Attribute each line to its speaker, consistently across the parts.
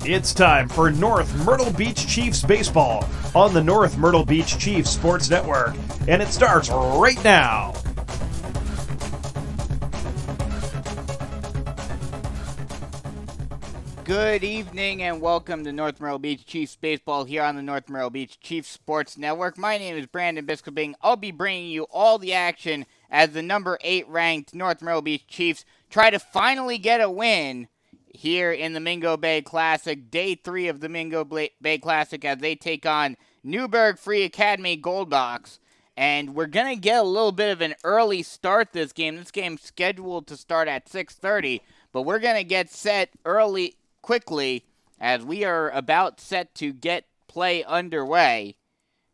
Speaker 1: It's time for North Myrtle Beach Chiefs baseball on the North Myrtle Beach Chiefs Sports Network, and it starts right now.
Speaker 2: Good evening and welcome to North Myrtle Beach Chiefs baseball here on the North Myrtle Beach Chiefs Sports Network. My name is Brandon Biskobing. I'll be bringing you all the action as the number 8 ranked North Myrtle Beach Chiefs try to finally get a win here in the Mingo Bay Classic, day 3 of the Mingo Bay Classic, as they take on Newburgh Free Academy Goldbacks. And we're going to get a little bit of an early start this game. This game's scheduled to start at 6:30, but we're going to get set quickly as we are about set to get play underway.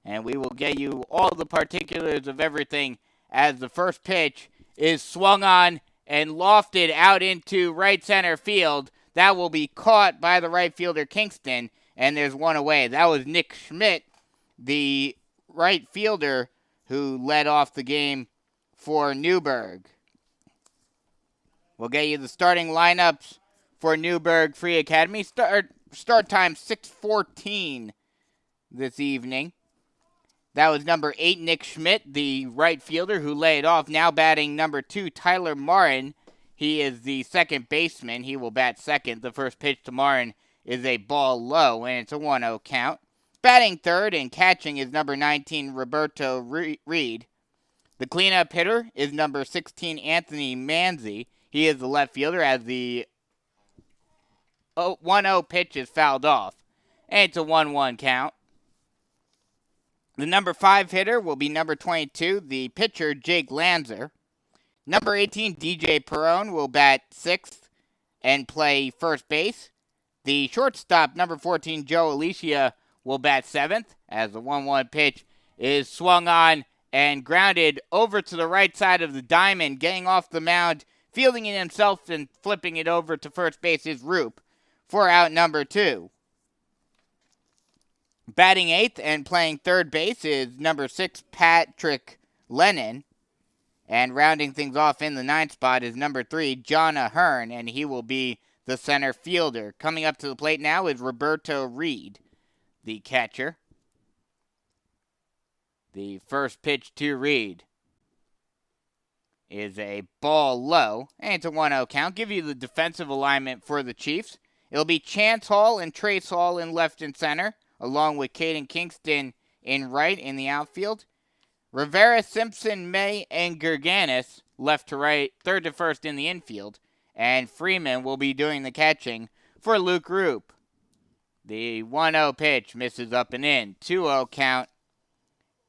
Speaker 2: And we will get you all the particulars of everything as the first pitch is swung on and lofted out into right center field. That will be caught by the right fielder Kingston, and there's one away. That was Nick Schmidt, the right fielder who led off the game for Newburgh. We'll get you the starting lineups for Newburgh Free Academy. Start time 6:14 this evening. That was number 8, Nick Schmidt, the right fielder who laid off. Now batting number 2, Tyler Martin. He is the second baseman. He will bat second. The first pitch to Martin is a ball low, and it's a 1-0 count. Batting third and catching is number 19, Roberto Reed. The cleanup hitter is number 16, Anthony Manzi. He is the left fielder as the 1-0 pitch is fouled off, and it's a 1-1 count. The number 5 hitter will be number 22, the pitcher, Jake Lanzer. Number 18, DJ Perrone, will bat 6th and play first base. The shortstop, number 14, Joe Alicia, will bat 7th as the 1-1 pitch is swung on and grounded over to the right side of the diamond, getting off the mound, fielding it himself and flipping it over to first base is Roop for out number 2. Batting 8th and playing third base is number 6, Patrick Lennon. And rounding things off in the 9th spot is number 3, John Ahern, and he will be the center fielder. Coming up to the plate now is Roberto Reed, the catcher. The first pitch to Reed is a ball low, and it's a 1-0 count. Give you the defensive alignment for the Chiefs. It'll be Chance Hall and Trace Hall in left and center, along with Caden Kingston in right in the outfield. Rivera, Simpson, May, and Gerganis left to right, third to first in the infield. And Freeman will be doing the catching for Luke Roop. The 1-0 pitch misses up and in. 2-0 count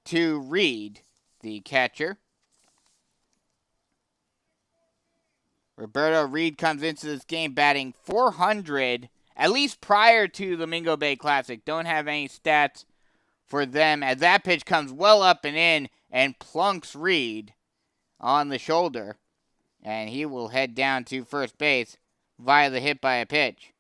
Speaker 2: to Reed, the catcher. Roberto Reed comes into this game batting .400, at least prior to the Mingo Bay Classic. Don't have any stats for them as that pitch comes well up and in and plunks Reed on the shoulder. And he will head down to first base via the hit by a pitch.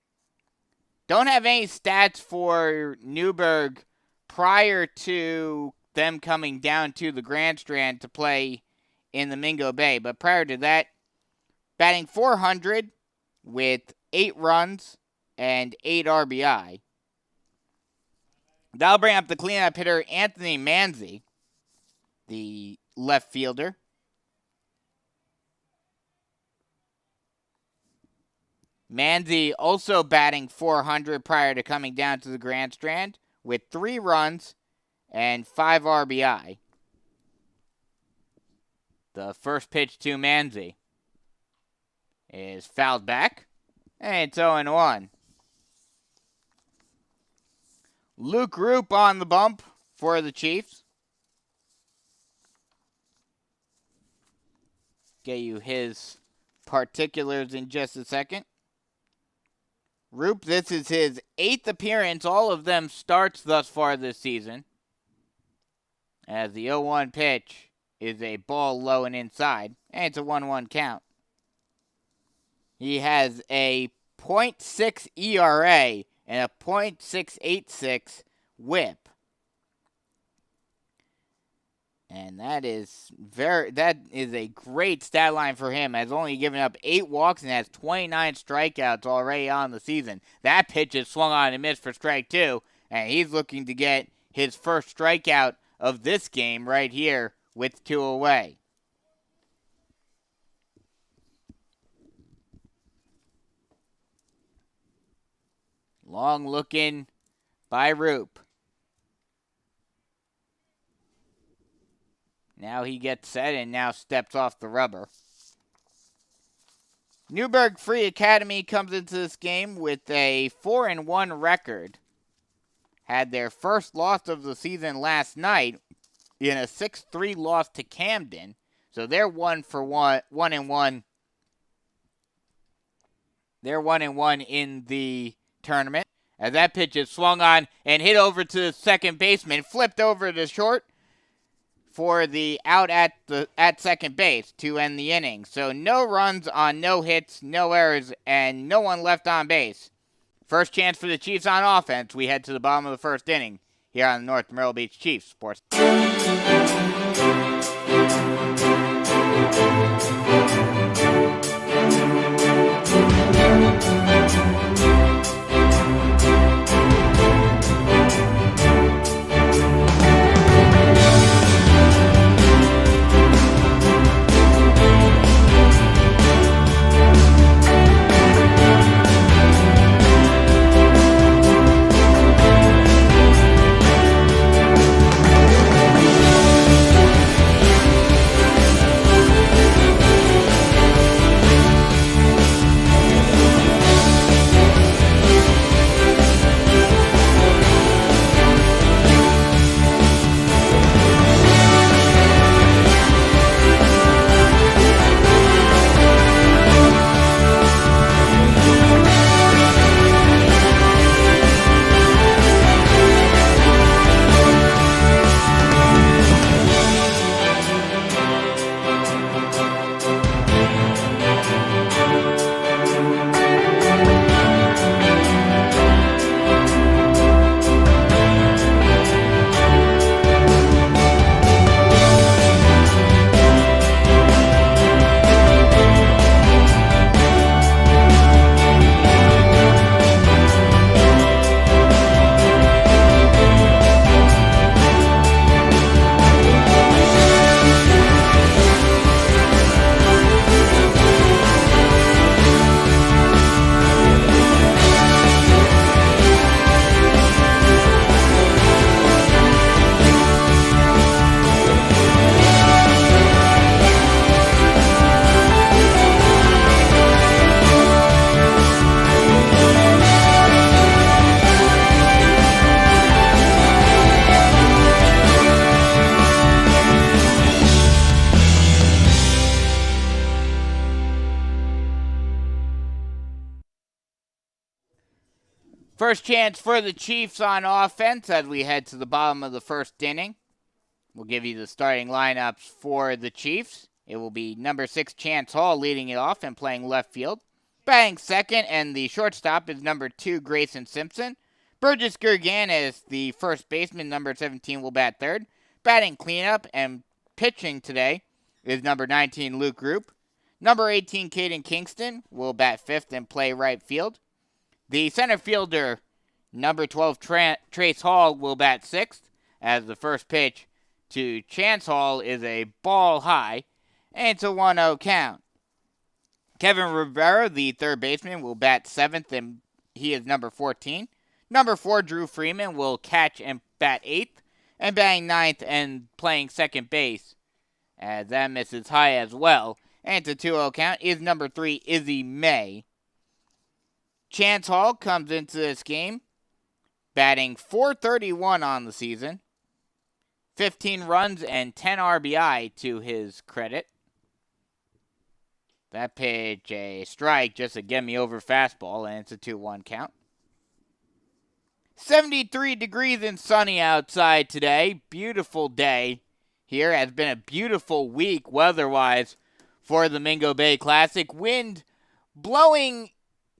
Speaker 2: Don't have any stats for Newburgh prior to them coming down to the Grandstand to play in the Mingo Bay. But prior to that, batting .400 with 8 runs and 8 RBI. That'll bring up the cleanup hitter, Anthony Manzi, the left fielder. Manzi also batting .400 prior to coming down to the Grandstand with 3 runs and 5 RBI. The first pitch to Manzi is fouled back, and it's 0-1. Luke Roop on the bump for the Chiefs. Get you his particulars in just a second. Roop, this is his 8th appearance. All of them starts thus far this season. As the 0-1 pitch is a ball low and inside, and it's a 1-1 count. He has a .6 ERA and a .686 whip. And that is a great stat line for him. Has only given up 8 walks and has 29 strikeouts already on the season. That pitch is swung on and missed for strike 2, and he's looking to get his first strikeout of this game right here with 2 away. Long looking by Roop. Now he gets set and now steps off the rubber. Newburgh Free Academy comes into this game with a 4-1 record. Had their first loss of the season last night in a 6-3 loss to Camden. So they're 1-1. They're 1-1 in the tournament. As that pitch is swung on and hit over to the second baseman, flipped over to short for the out at second base to end the inning. So no runs on no hits, no errors, and no one left on base. First chance for the Chiefs on offense. We head to the bottom of the first inning here on the North Myrtle Beach Chiefs Sports. First chance for the Chiefs on offense as we head to the bottom of the first inning. We'll give you the starting lineups for the Chiefs. It will be number 6, Chance Hall, leading it off and playing left field. Batting second, and the shortstop is number 2, Grayson Simpson. Burgess Gergan as the first baseman, number 17, will bat third. Batting cleanup and pitching today is number 19, Luke Roop. Number 18, Caden Kingston, will bat fifth and play right field. The center fielder, number 12, Trace Hall, will bat sixth, as the first pitch to Chance Hall is a ball high, and it's a 1-0 count. Kevin Rivera, the third baseman, will bat seventh, and he is number 14. Number 4, Drew Freeman, will catch and bat eighth, and batting ninth and playing second base, as that misses high as well. And it's a 2-0 count is number 3, Izzy May. Chance Hall comes into this game batting .431 on the season. 15 runs and 10 RBI to his credit. That pitch, a strike, just a get-me-over fastball, and it's a 2-1 count. 73 degrees and sunny outside today. Beautiful day here. Has been a beautiful week weather-wise for the Mingo Bay Classic. Wind blowing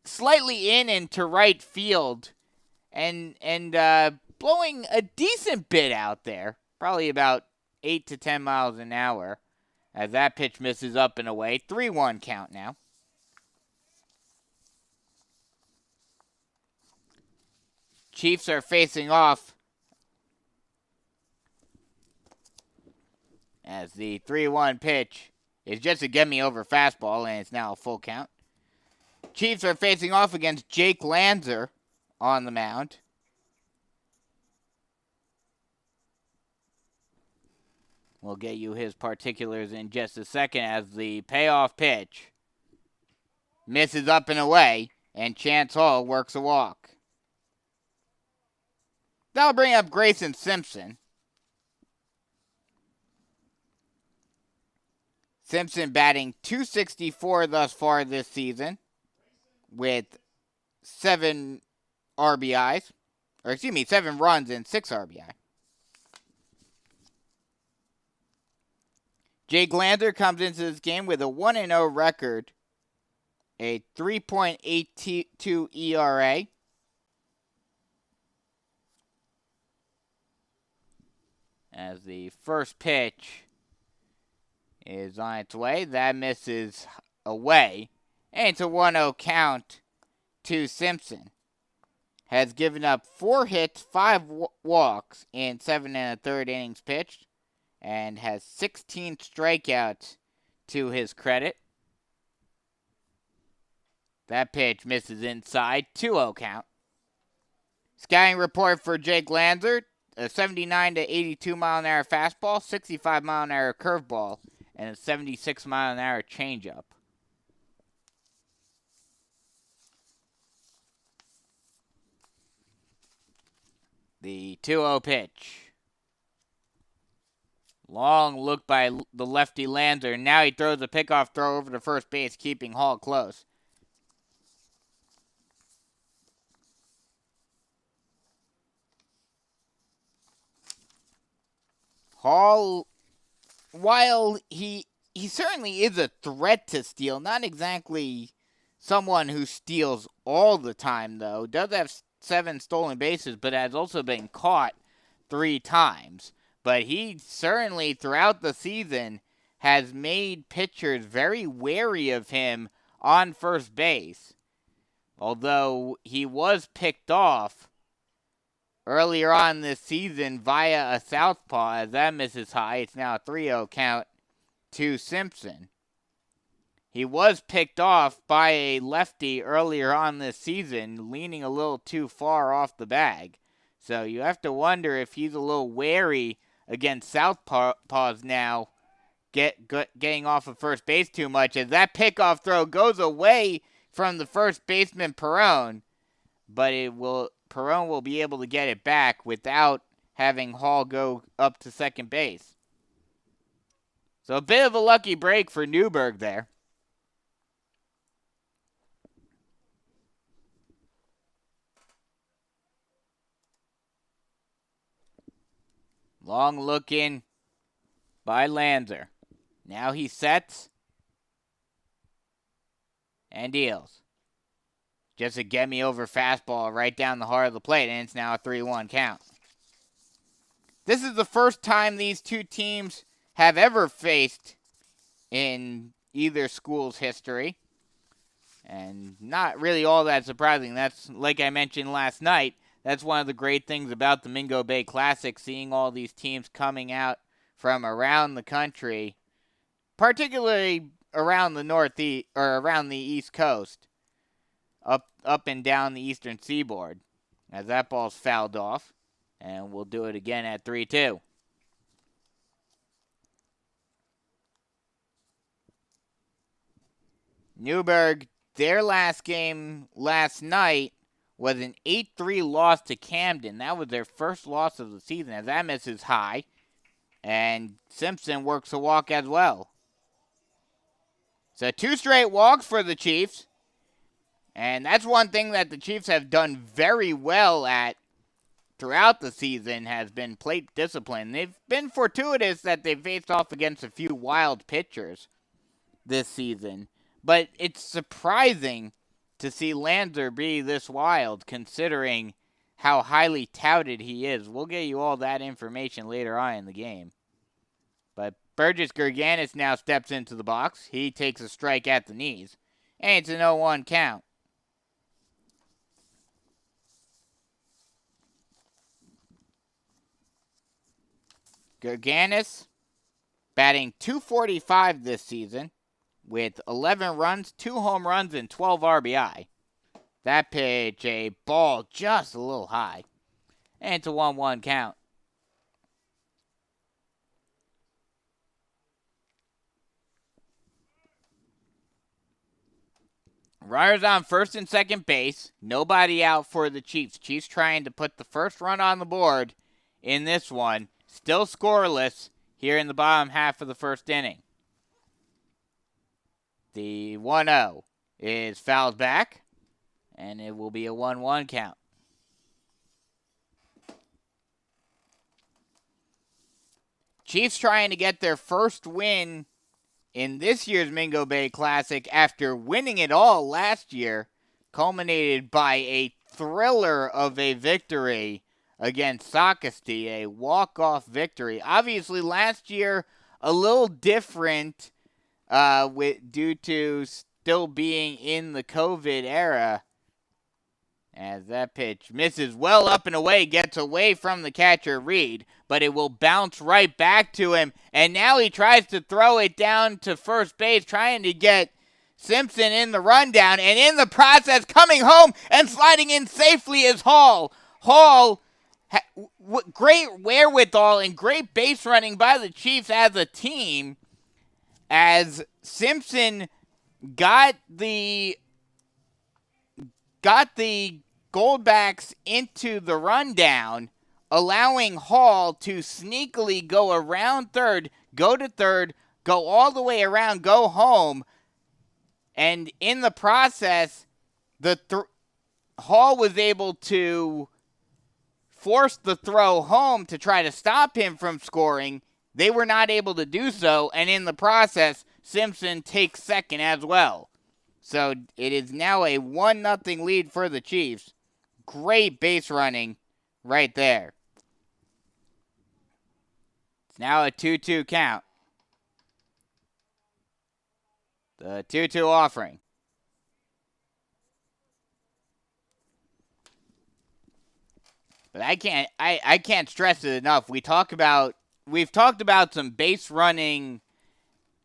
Speaker 2: slightly in and to right field, and blowing a decent bit out there. Probably about 8 to 10 miles an hour. As that pitch misses up and away. 3-1 count now. Chiefs are facing off as the 3-1 pitch is just a get-me-over fastball, and it's now a full count. Chiefs are facing off against Jake Lanzer on the mound. We'll get you his particulars in just a second as the payoff pitch misses up and away, and Chance Hall works a walk. That'll bring up Grayson Simpson. Simpson batting .264 thus far this season with 7 RBIs. 7 runs and 6 RBI. Jake Lander comes into this game with a 1-0 record, a 3.82 ERA. As the first pitch is on its way, that misses away. And it's a 1-0 count to Simpson. Has given up 4 hits, 5 walks in 7 1/3 innings pitched, and has 16 strikeouts to his credit. That pitch misses inside, 2-0 count. Scouting report for Jake Lanzer, a 79 to 82 mile an hour fastball, 65 mile an hour curveball, and a 76 mile an hour changeup. The 2-0 pitch. Long look by the lefty Lanzer. Now he throws a pickoff throw over to first base, keeping Hall close. Hall, while he certainly is a threat to steal, not exactly someone who steals all the time, though. Does have 7 stolen bases, but has also been caught 3 times. But he certainly, throughout the season, has made pitchers very wary of him on first base. Although he was picked off earlier on this season via a southpaw, as that misses high. It's now a 3-0 count to Simpson. He was picked off by a lefty earlier on this season, leaning a little too far off the bag. So you have to wonder if he's a little wary against southpaws now, getting off of first base too much, as that pickoff throw goes away from the first baseman Perrone, but Perrone will be able to get it back without having Hall go up to second base. So a bit of a lucky break for Newburgh there. Long look in by Lanzer. Now he sets and deals. Just a get-me-over fastball right down the heart of the plate, and it's now a 3-1 count. This is the first time these two teams have ever faced in either school's history. And not really all that surprising. That's, like I mentioned last night, that's one of the great things about the Mingo Bay Classic, seeing all these teams coming out from around the country, particularly around the Northeast or around the East Coast, up and down the eastern seaboard. As that ball's fouled off, and we'll do it again at 3-2. Newburgh, their last game last night was an 8-3 loss to Camden. That was their first loss of the season, as that misses high, and Simpson works a walk as well. So 2 straight walks for the Chiefs, and that's one thing that the Chiefs have done very well at throughout the season, has been plate discipline. They've been fortuitous that they've faced off against a few wild pitchers this season, but it's surprising to see Lanzer be this wild, considering how highly touted he is. We'll get you all that information later on in the game. Burgess Gerganis now steps into the box. He takes a strike at the knees. And it's an 0-1 count. Gerganis batting .245 this season with 11 runs, 2 home runs, and 12 RBI. That pitch, a ball just a little high. And it's a 1-1 count. Runners on first and second base. Nobody out for the Chiefs. Chiefs trying to put the first run on the board in this one. Still scoreless here in the bottom half of the first inning. The 1-0 is fouled back, and it will be a 1-1 count. Chiefs trying to get their first win in this year's Mingo Bay Classic after winning it all last year, culminated by a thriller of a victory against Socastee, a walk-off victory. Obviously, last year, a little different due to still being in the COVID era. As that pitch misses well up and away, gets away from the catcher, Reed, but it will bounce right back to him. And now he tries to throw it down to first base, trying to get Simpson in the rundown. And in the process, coming home and sliding in safely is Hall. Hall, great wherewithal and great base running by the Chiefs as a team, as Simpson got the Goldbacks into the rundown, allowing Hall to sneakily go around third, go to third, go all the way around, go home. And in the process, Hall was able to force the throw home to try to stop him from scoring. They were not able to do so, and in the process, Simpson takes second as well. So it is now a 1-0 lead for the Chiefs. Great base running right there. It's now a 2-2 count. The 2-2 offering. But I can't stress it enough. We've talked about some base running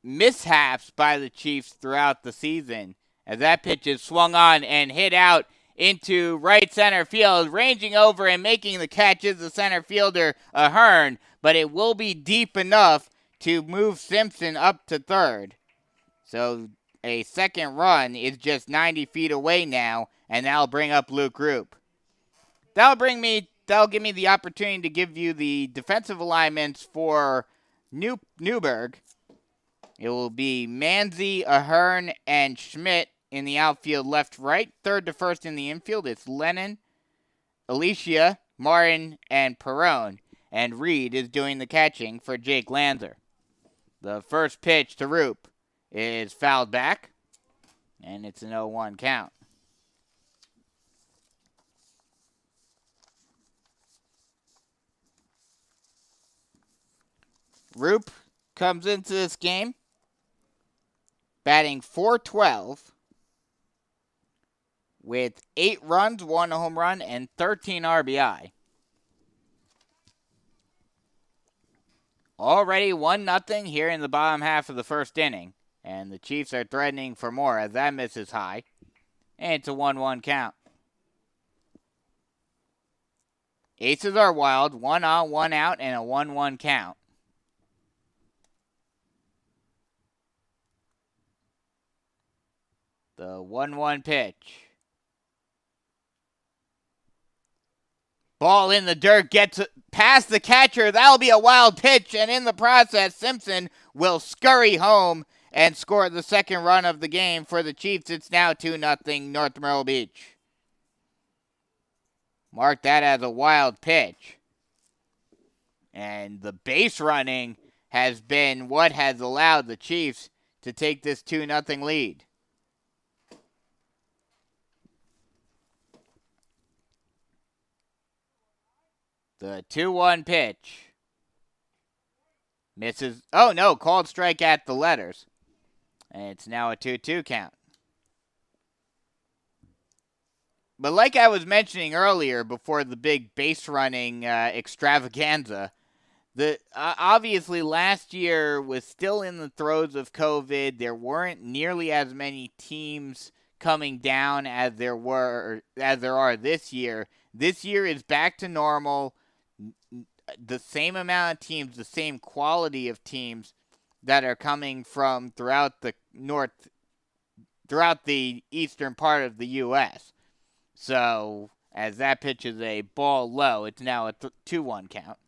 Speaker 2: mishaps by the Chiefs throughout the season, as that pitch is swung on and hit out into right center field. Ranging over and making the catch is the center fielder, Ahern, but it will be deep enough to move Simpson up to third. So a second run is just 90 feet away now, and that'll bring up Luke Roop. That'll give me the opportunity to give you the defensive alignments for Newburgh. It will be Manzi, Ahern, and Schmidt in the outfield, left-right. Third to first in the infield, it's Lennon, Alicia, Martin, and Perrone. And Reed is doing the catching for Jake Lanzer. The first pitch to Roop is fouled back, and it's an 0-1 count. Roop comes into this game batting .412 with 8 runs, 1 home run, and 13 RBI. Already 1-0 here in the bottom half of the first inning, and the Chiefs are threatening for more as that misses high, and it's a 1-1 count. Aces are wild, 1 on, 1 out, and a 1-1 count. The 1-1 pitch. Ball in the dirt, gets past the catcher. That'll be a wild pitch, and in the process, Simpson will scurry home and score the second run of the game for the Chiefs. It's now 2-0 North Myrtle Beach. Mark that as a wild pitch. And the base running has been what has allowed the Chiefs to take this 2-0 lead. The 2-1 pitch. Misses. Oh, no. Called strike at the letters. And it's now a 2-2 count. But like I was mentioning earlier before the big base running extravaganza, obviously last year was still in the throes of COVID. There weren't nearly as many teams coming down as there are this year. This year is back to normal. The same amount of teams, the same quality of teams that are coming from throughout the eastern part of the U.S. So, as that pitch is a ball low, it's now a 2-1 count.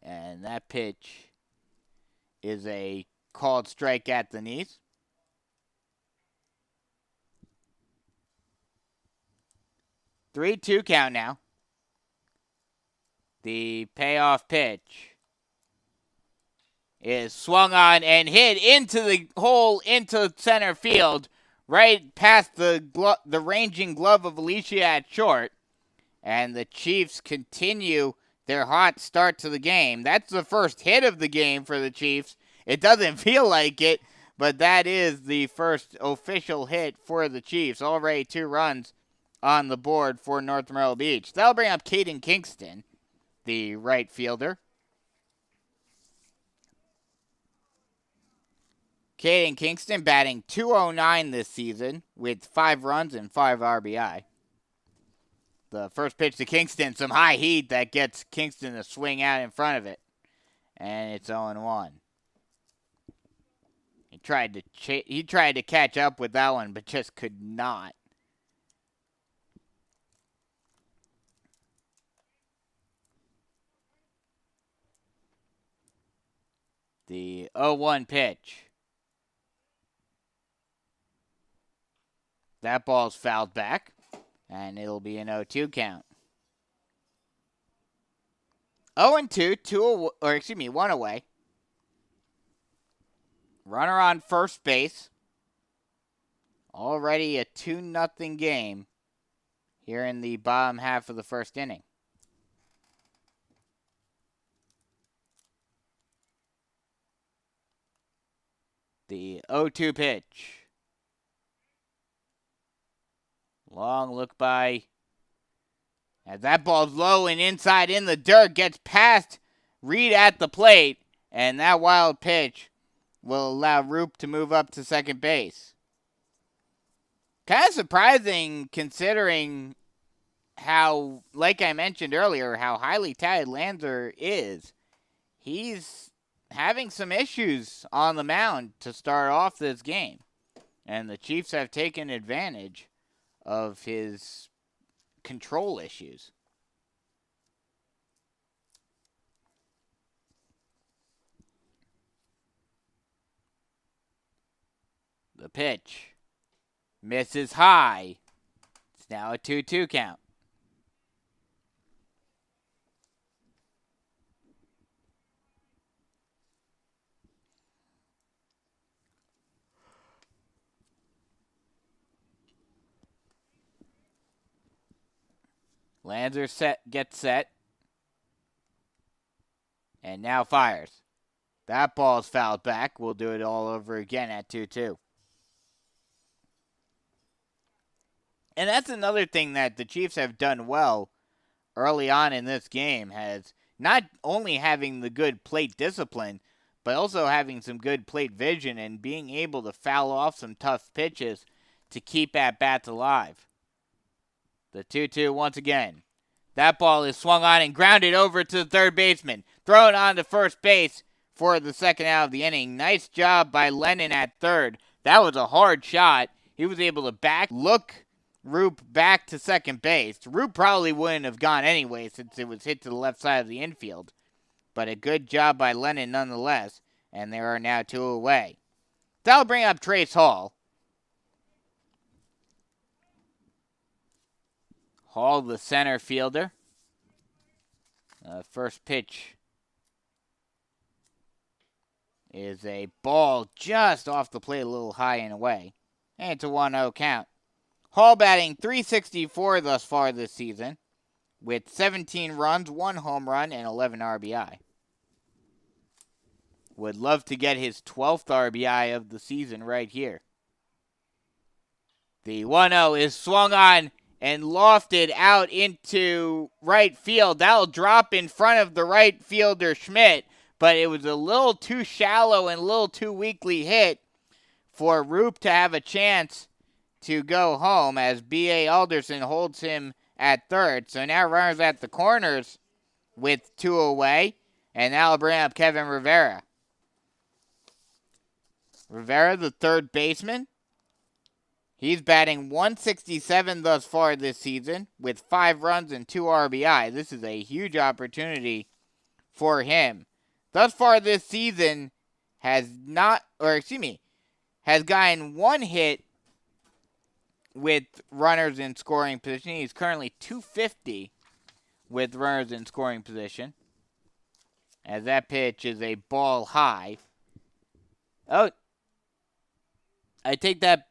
Speaker 2: And that pitch is a called strike at the knees. 3-2 count now. The payoff pitch is swung on and hit into the hole into center field, right past the ranging glove of Alicia at short. And the Chiefs continue their hot start to the game. That's the first hit of the game for the Chiefs. It doesn't feel like it, but that is the first official hit for the Chiefs. Already 2 runs on the board for North Myrtle Beach. That'll bring up Caden Kingston, the right fielder. Caden Kingston batting .209 this season with 5 runs and 5 RBI. The first pitch to Kingston, some high heat that gets Kingston to swing out in front of it. And it's 0-1. He tried to catch up with that one, but just could not. The 0-1 pitch. That ball's fouled back, and it'll be an 0-2 count. 0-2, 1 away. Runner on first base. Already a 2-0 game here in the bottom half of the first inning. The 0-2 pitch. Long look by. As that ball's low and inside in the dirt, gets past Reed at the plate, and that wild pitch will allow Roop to move up to second base. Kind of surprising considering how, like I mentioned earlier, how highly touted Lanzer is. He's having some issues on the mound to start off this game, and the Chiefs have taken advantage of his control issues. The pitch misses high. It's now a 2-2 count. Lanzer gets set. And now fires. That ball's fouled back. We'll do it all over again at 2-2. And that's another thing that the Chiefs have done well early on in this game, has not only having the good plate discipline, but also having some good plate vision and being able to foul off some tough pitches to keep at-bats alive. The 2-2 once again. That ball is swung on and grounded over to the third baseman. Thrown on to first base for the second out of the inning. Nice job by Lennon at third. That was a hard shot. He was able to look Roop back to second base. Roop probably wouldn't have gone anyway since it was hit to the left side of the infield. But a good job by Lennon nonetheless. And there are now 2 away. That'll bring up Trace Hall. Hall, the center fielder. First pitch is a ball just off the plate, a little high and away. And it's a 1-0 count. Hall batting .364 thus far this season with 17 runs, 1 home run, and 11 RBI. Would love to get his 12th RBI of the season right here. The 1-0 is swung on and lofted out into right field. That'll drop in front of the right fielder, Schmidt, but it was a little too shallow and a little too weakly hit for Roop to have a chance to go home as B.A. Alderson holds him at third. So now runners at the corners with 2 away, and that'll bring up Kevin Rivera. Rivera, the third baseman. He's batting .167 thus far this season with 5 runs and 2 RBI. This is a huge opportunity for him. Thus far this season has gotten 1 hit with runners in scoring position. He's currently .250 with runners in scoring position, as that pitch is a ball high. Oh, I take that.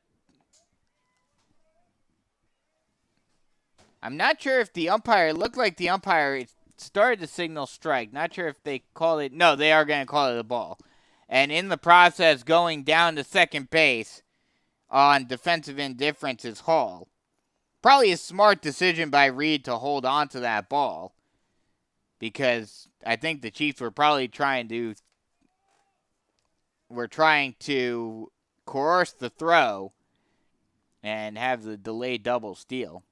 Speaker 2: I'm not sure if the umpire, it looked like the umpire started to signal strike. Not sure if they called it. No, they are going to call it a ball. And in the process, going down to second base on defensive indifference is Hall. Probably a smart decision by Reed to hold on to that ball, because I think the Chiefs were probably trying to coerce the throw and have the delayed double steal.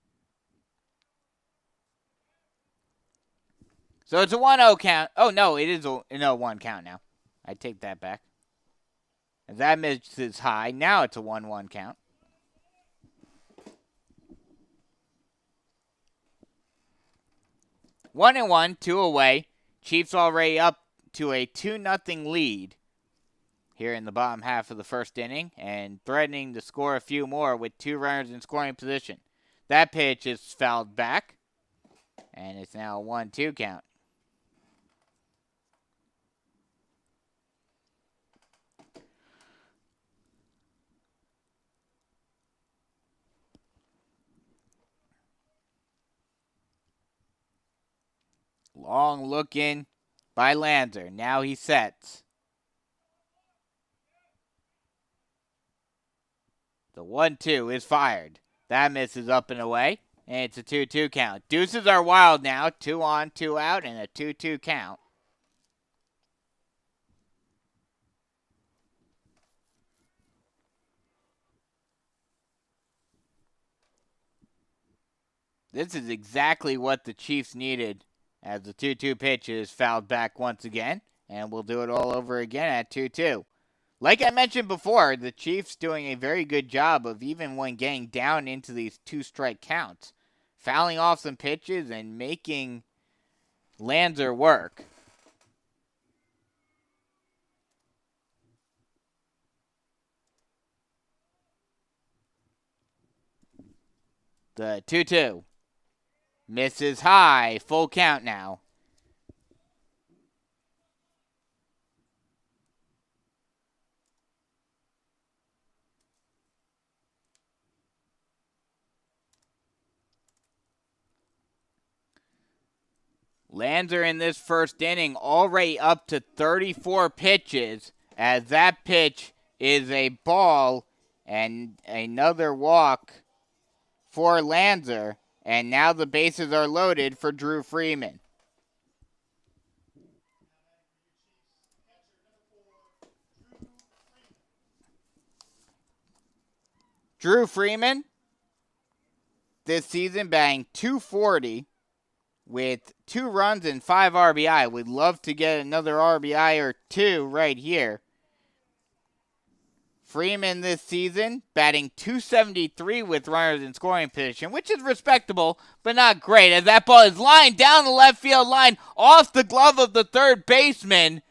Speaker 2: So it's a 1-0 count. Oh, no, it is an 0-1 count now. I take that back. As that misses high, now it's a 1-1 count. One and one, 2 away. Chiefs already up to a 2-0 lead here in the bottom half of the first inning, and threatening to score a few more with 2 runners in scoring position. That pitch is fouled back, and it's now a 1-2 count. Long look in by Lanzer. Now he sets. The 1-2 is fired. That misses up and away, and it's a 2-2 count. Deuces are wild now. 2 on, 2 out, and a 2-2 count. This is exactly what the Chiefs needed, as the 2-2 pitch is fouled back once again, and we'll do it all over again at 2-2. Like I mentioned before, the Chiefs doing a very good job of, even when getting down into these 2-strike counts, fouling off some pitches and making Lanzer work. The 2-2 misses high, full count now. Lanzer in this first inning already up to 34 pitches, as that pitch is a ball and another walk for Lanzer, and now the bases are loaded for Drew Freeman. Drew Freeman this season batting .240 with 2 runs and 5 RBI. We'd love to get another RBI or 2 right here. Freeman this season batting .273 with runners in scoring position, which is respectable, but not great, as that ball is lined down the left field line off the glove of the third baseman,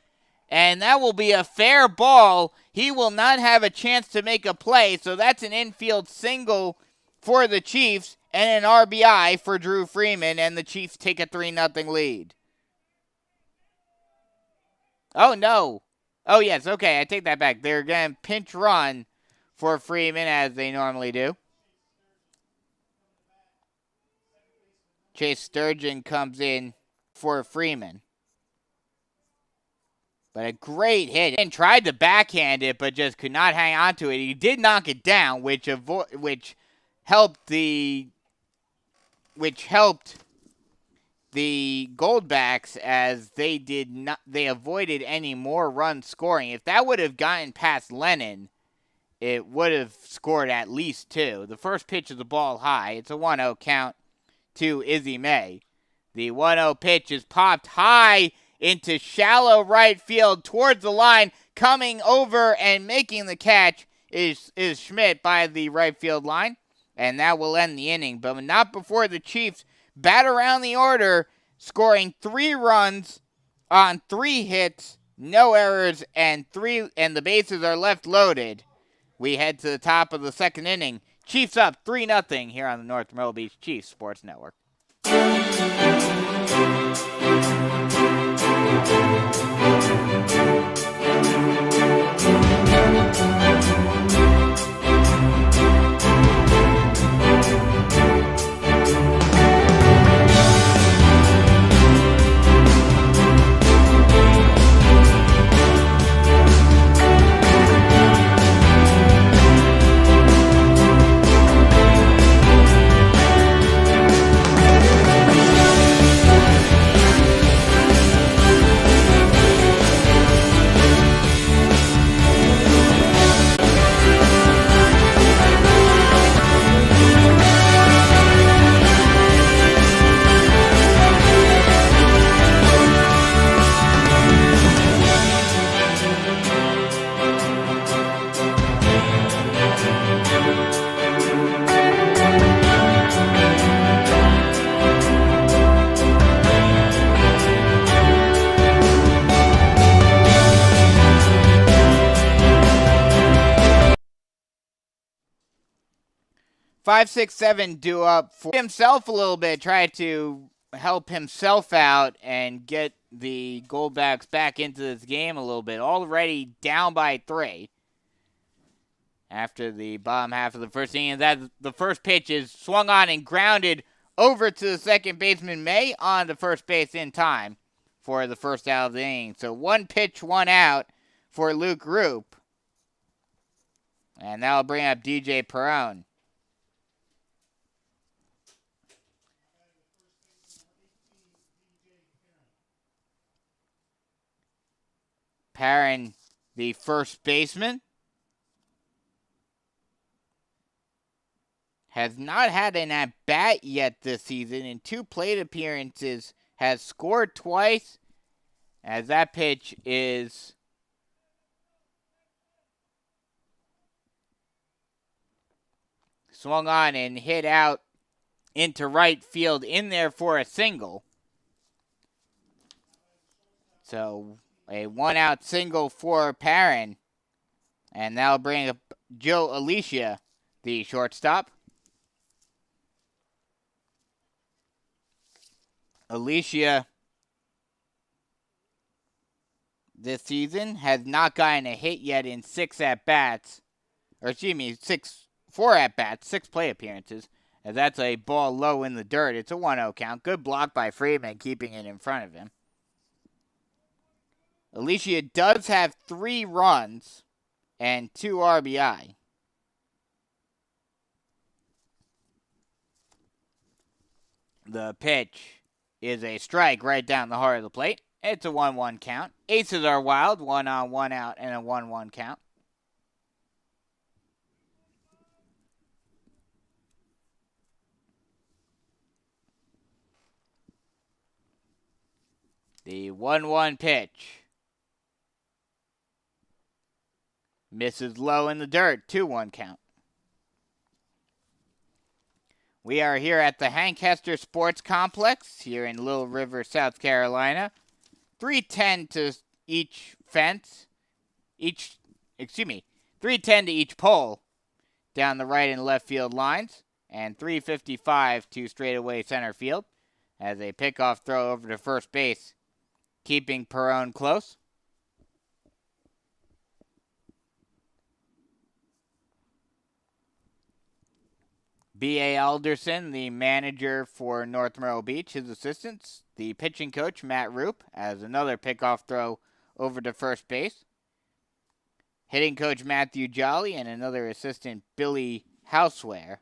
Speaker 2: and that will be a fair ball. He will not have a chance to make a play, so that's an infield single for the Chiefs and an RBI for Drew Freeman, and the Chiefs take a 3-0 lead. Oh, no. Oh, yes, okay, I take that back. They're going to pinch run for Freeman, as they normally do. Chase Sturgeon comes in for Freeman. But a great hit. And tried to backhand it, but just could not hang on to it. He did knock it down, which helped the Goldbacks, as they avoided any more runs scoring. If that would have gotten past Lennon, it would have scored at least 2. The first pitch of the ball high. It's a 1-0 count to Izzy May. The 1-0 pitch is popped high into shallow right field towards the line. Coming over and making the catch is Schmidt by the right field line. And that will end the inning, but not before the Chiefs bat around the order, scoring 3 runs on 3 hits, no errors, and the bases are left loaded. We head to the top of the second inning. Chiefs up 3-0 here on the North Myrtle Beach Chiefs Sports Network. 5-6-7 due up for himself a little bit, tried to help himself out and get the Goldbacks back into this game a little bit. Already down by 3 after the bottom half of the first inning. That the first pitch is swung on and grounded over to the second baseman May on the first base in time for the first out of the inning. So 1 pitch, 1 out for Luke Roop. And that'll bring up DJ Perone. Perrin, the first baseman, has not had an at-bat yet this season. In 2 plate appearances, has scored twice, as that pitch is swung on and hit out into right field, in there for a single. So a 1-out single for Perrin. And that'll bring up Joe Alicia, the shortstop. Alicia this season has not gotten a hit yet in 6 at-bats. Or excuse me, 4 at-bats, 6 play appearances. And that's a ball low in the dirt. It's a 1-0 count. Good block by Freeman, keeping it in front of him. Alicia does have 3 runs and 2 RBI. The pitch is a strike right down the heart of the plate. It's a 1-1 count. Aces are wild, 1 on, 1 out, and a 1-1 count. The 1-1 pitch misses low in the dirt, 2-1 count. We are here at the Hank Hester Sports Complex here in Little River, South Carolina. 310 to each fence. 310 to each pole down the right and left field lines. And 355 to straightaway center field as a pickoff throw over to first base, keeping Perone close. B.A. Alderson, the manager for North Myrtle Beach, his assistants, the pitching coach, Matt Roop, as another pickoff throw over to first base. Hitting coach, Matthew Jolly, and another assistant, Billy Houseware.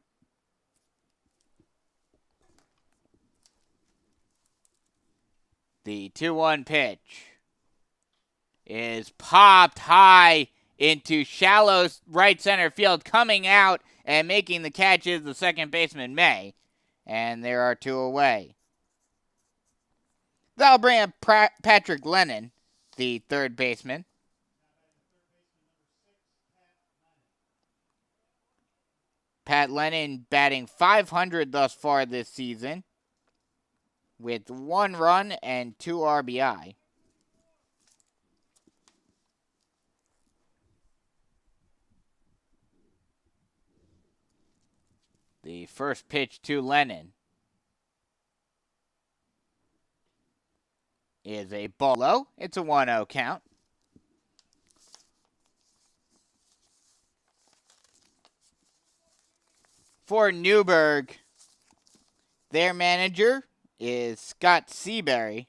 Speaker 2: The 2-1 pitch is popped high into shallow right center field. Coming out and making the catch is the second baseman, May. And there are two away. That'll bring up Patrick Lennon, the third baseman. Pat Lennon batting .500 thus far this season with 1 run and 2 RBI. The first pitch to Lennon is a ball low. It's a 1-0 count. For Newburgh, their manager is Scott Seabury.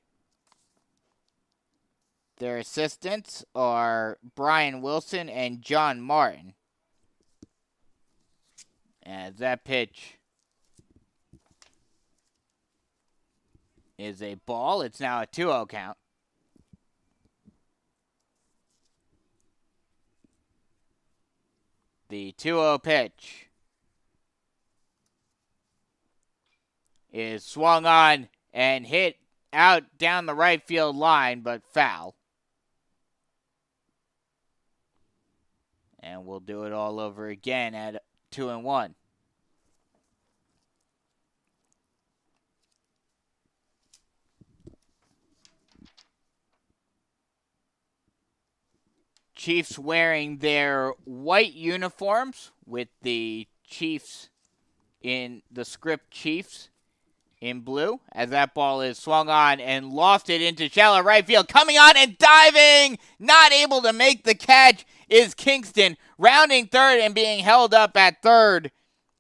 Speaker 2: Their assistants are Brian Wilson and John Martin. As that pitch is a ball, it's now a 2-0 count. The 2-0 pitch is swung on and hit out down the right field line, but foul. And we'll do it all over again at 2-1. Chiefs wearing their white uniforms with the Chiefs in the script Chiefs in blue, as that ball is swung on and lofted into shallow right field. Coming on and diving, not able to make the catch is Kingston. Rounding third and being held up at third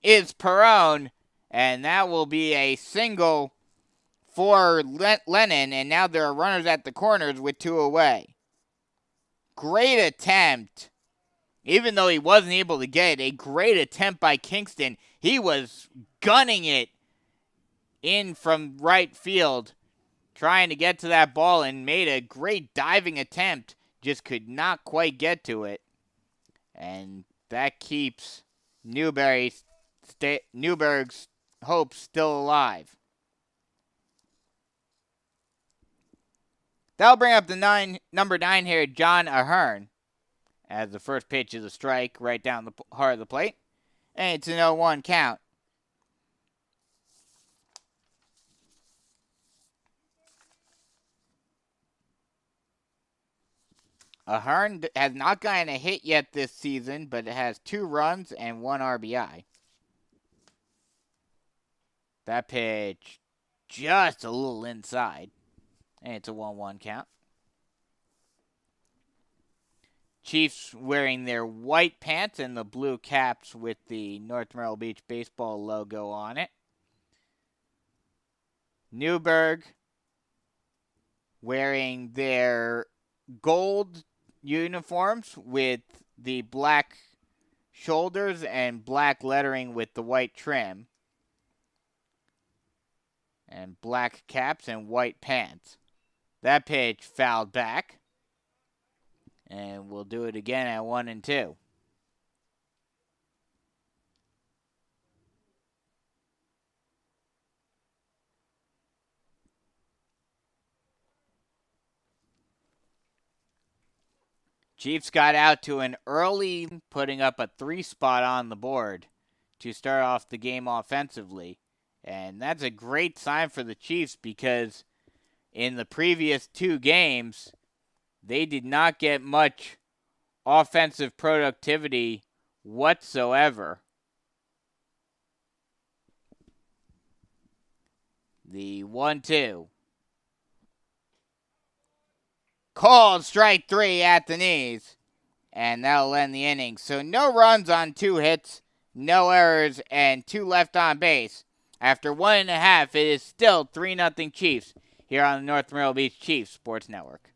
Speaker 2: is Perrone, and that will be a single for Lennon, and now there are runners at the corners with 2 away. Great attempt. Even though he wasn't able to get it, a great attempt by Kingston. He was gunning it in from right field, trying to get to that ball, and made a great diving attempt. Just could not quite get to it. And that keeps Newburgh's hopes still alive. That'll bring up the number 9 here, John Ahern, as the first pitch is a strike right down the heart of the plate. And it's an 0-1 count. Ahern has not gotten a hit yet this season, but it has 2 runs and 1 RBI. That pitch just a little inside. And it's a 1-1 count. Chiefs wearing their white pants and the blue caps with the North Myrtle Beach baseball logo on it. Newburgh wearing their gold uniforms with the black shoulders and black lettering with the white trim. And black caps and white pants. That pitch fouled back. And we'll do it again at 1-2. Chiefs got out to an early, putting up a 3 spot on the board to start off the game offensively. And that's a great sign for the Chiefs because in the previous 2 games, they did not get much offensive productivity whatsoever. The 1-2. Called strike 3 at the knees. And that'll end the inning. So no runs on 2 hits no errors, and 2 left on base. After 1.5, it is still 3-0 Chiefs here on the North Myrtle Beach Chiefs Sports Network.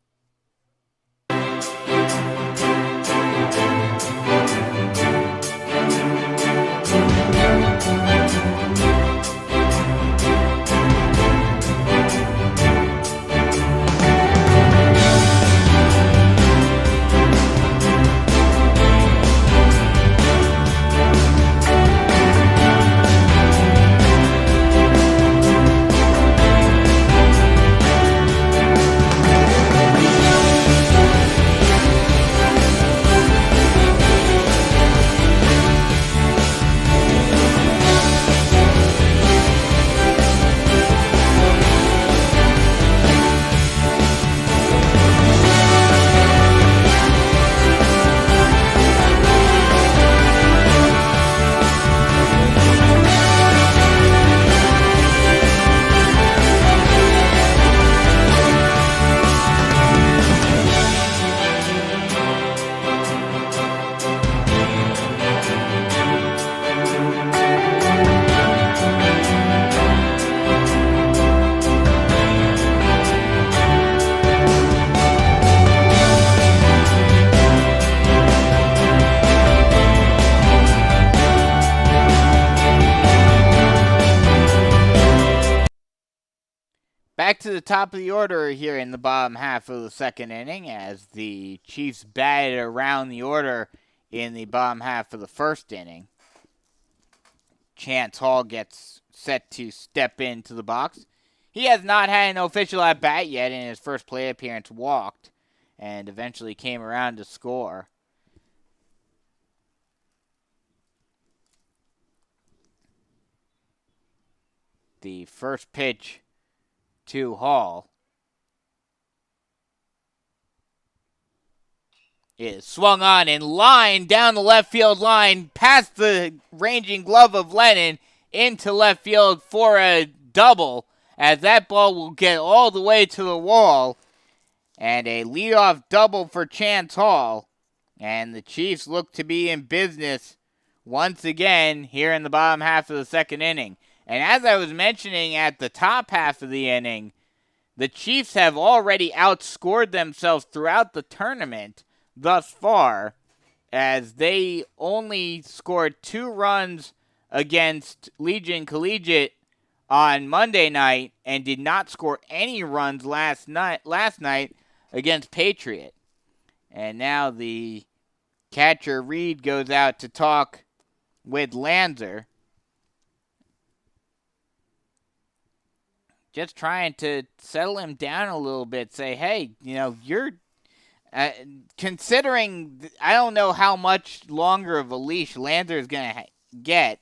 Speaker 2: Back to the top of the order here in the bottom half of the second inning as the Chiefs batted around the order in the bottom half of the first inning. Chance Hall gets set to step into the box. He has not had an official at-bat yet. In his first plate appearance, walked and eventually came around to score. The first pitch to Hall is swung on and lined down the left field line past the ranging glove of Lennon into left field for a double, as that ball will get all the way to the wall, and a leadoff double for Chance Hall, and the Chiefs look to be in business once again here in the bottom half of the second inning. And as I was mentioning at the top half of the inning, the Chiefs have already outscored themselves throughout the tournament thus far, as they only scored 2 runs against Legion Collegiate on Monday night and did not score any runs last night against Patriot. And now the catcher Reed goes out to talk with Lanzer, just trying to settle him down a little bit. Say, hey, you're considering, I don't know how much longer of a leash Lanzer is going to get.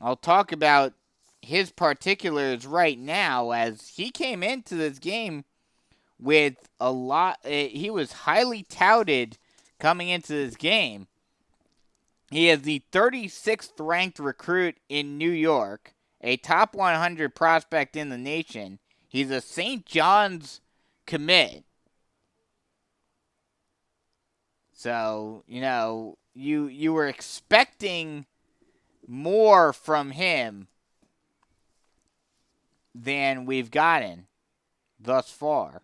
Speaker 2: I'll talk about his particulars right now, as he came into this game with a lot. He was highly touted coming into this game. He is the 36th ranked recruit in New York, a top 100 prospect in the nation. He's a St. John's commit. So, you were expecting more from him than we've gotten thus far.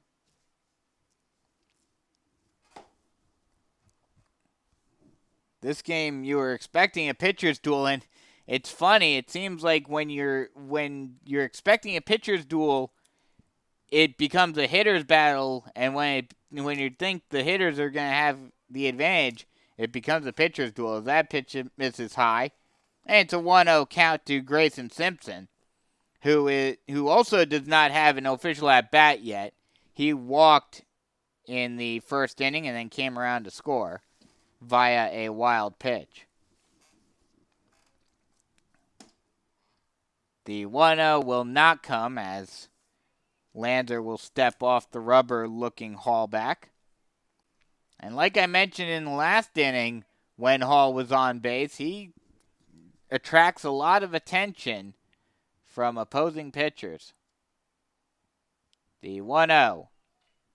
Speaker 2: This game, you were expecting a pitcher's duel, and it's funny. It seems like when you're expecting a pitcher's duel, it becomes a hitter's battle, and when you think the hitters are going to have the advantage, it becomes a pitcher's duel. That pitch misses high, and it's a 1-0 count to Grayson Simpson, who also does not have an official at bat yet. He walked in the first inning and then came around to score via a wild pitch. The 1-0 will not come, as Lanzer will step off the rubber looking Hall back. And like I mentioned in the last inning, when Hall was on base, he attracts a lot of attention from opposing pitchers. The 1-0.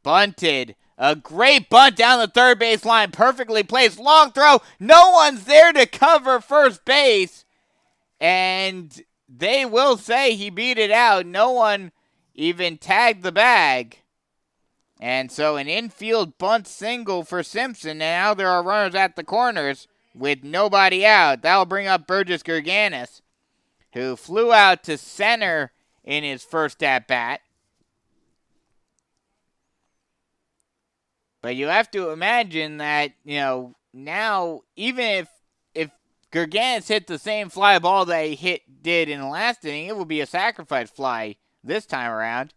Speaker 2: Bunted A great bunt down the third base line, perfectly placed. Long throw. No one's there to cover first base. And they will say he beat it out. No one even tagged the bag. And so an infield bunt single for Simpson. And now there are runners at the corners with nobody out. That'll bring up Burgess Gerganis, who flew out to center in his first at-bat. But you have to imagine that, now even if Gerganis hit the same fly ball that he did in the last inning, it will be a sacrifice fly this time around.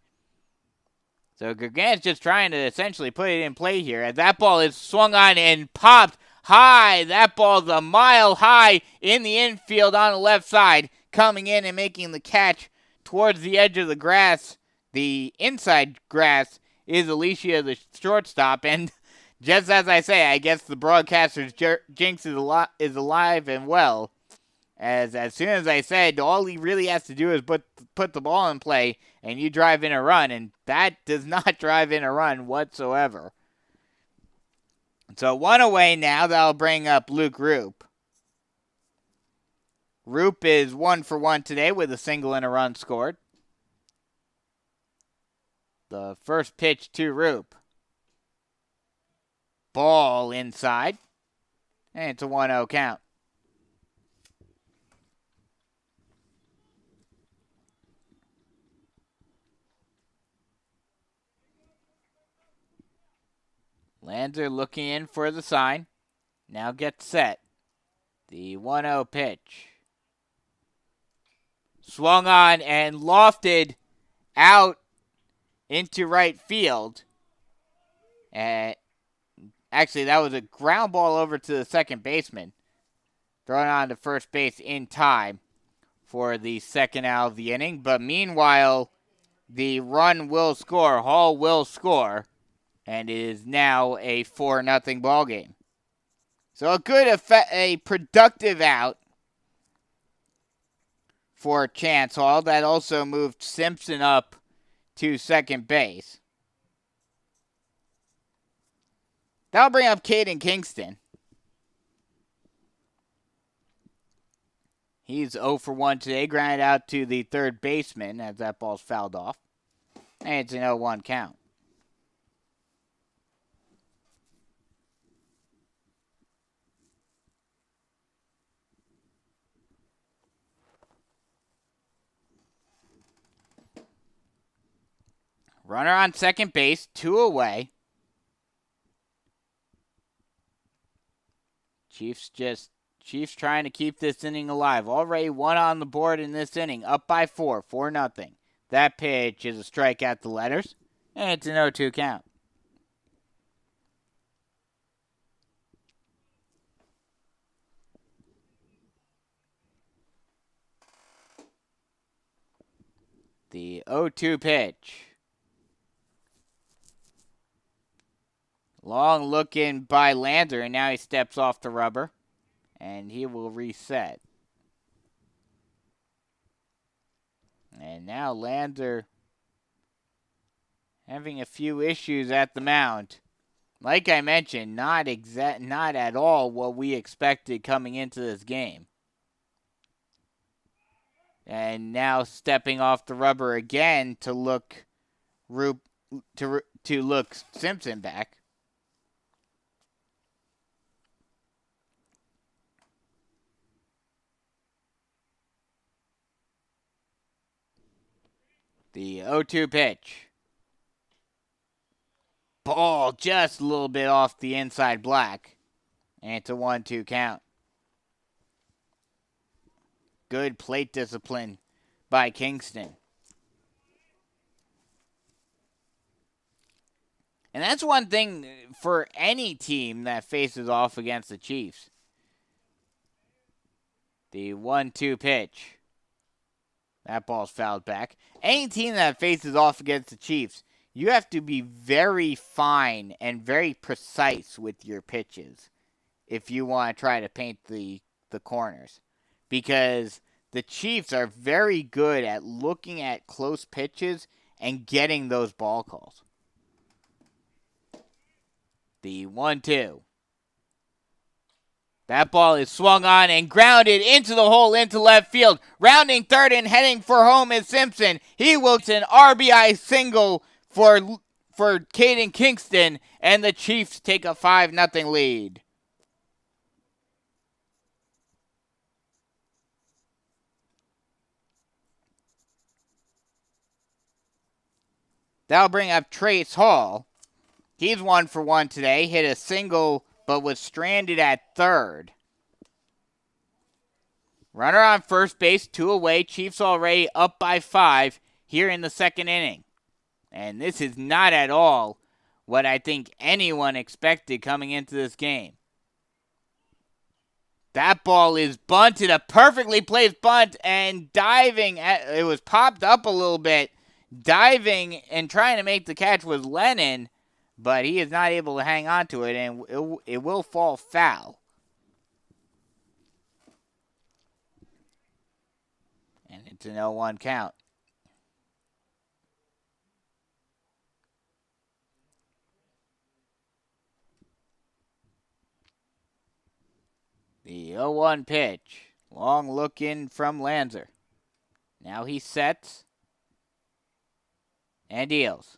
Speaker 2: So Gerganis just trying to essentially put it in play here. As that ball is swung on and popped high. That ball's a mile high in the infield on the left side. Coming in and making the catch towards the edge of the grass, the inside grass, is Alicia, the shortstop. And just as I say, I guess the broadcaster's jinx is alive and well. As soon as I said, all he really has to do is put the ball in play, and you drive in a run, and that does not drive in a run whatsoever. So 1 away now. That'll bring up Luke Roop. Roop is 1 for 1 today with a single and a run scored. The first pitch to Roop. Ball inside. And it's a 1-0 count. Lanzer looking in for the sign. Now gets set. The 1-0 pitch. Swung on and lofted out into right field. Actually, that was a ground ball over to the second baseman. Thrown on to first base in time for the second out of the inning. But meanwhile, the run will score. Hall will score. And it is now a 4-0 ball game. So a productive out for Chance Hall. That also moved Simpson up to second base. That'll bring up Caden Kingston. He's 0 for 1 today. Grounded out to the third baseman as that ball's fouled off. And it's an 0-1 count. Runner on second base, 2 away. Chiefs trying to keep this inning alive. Already 1 on the board in this inning, up by 4-0. That pitch is a strike at the letters, and it's an 0-2 count. The 0-2 pitch. Long look in by Lander, and now he steps off the rubber, and he will reset. And now Lander having a few issues at the mound. Like I mentioned, not at all what we expected coming into this game. And now stepping off the rubber again to look Simpson back. The 0-2 pitch. Ball just a little bit off the inside black. And it's a 1-2 count. Good plate discipline by Kingston. And that's one thing for any team that faces off against the Chiefs. The 1-2 pitch. That ball's fouled back. Any team that faces off against the Chiefs, you have to be very fine and very precise with your pitches if you want to try to paint the corners. Because the Chiefs are very good at looking at close pitches and getting those ball calls. The 1-2. That ball is swung on and grounded into the hole into left field. Rounding third and heading for home is Simpson. He will an RBI single for Caden Kingston, and the Chiefs take a 5-0 lead. That'll bring up Trace Hall. He's 1 for 1 today. Hit a single, but was stranded at third. Runner on first base, 2 away. Chiefs already up by 5 here in the second inning. And this is not at all what I think anyone expected coming into this game. That ball is bunted, a perfectly placed bunt, and diving. It was popped up a little bit. Diving and trying to make the catch was Lennon, but he is not able to hang on to it, and it will fall foul. And it's an 0-1 count. The 0-1 pitch. Long look in from Lanzer. Now he sets and deals.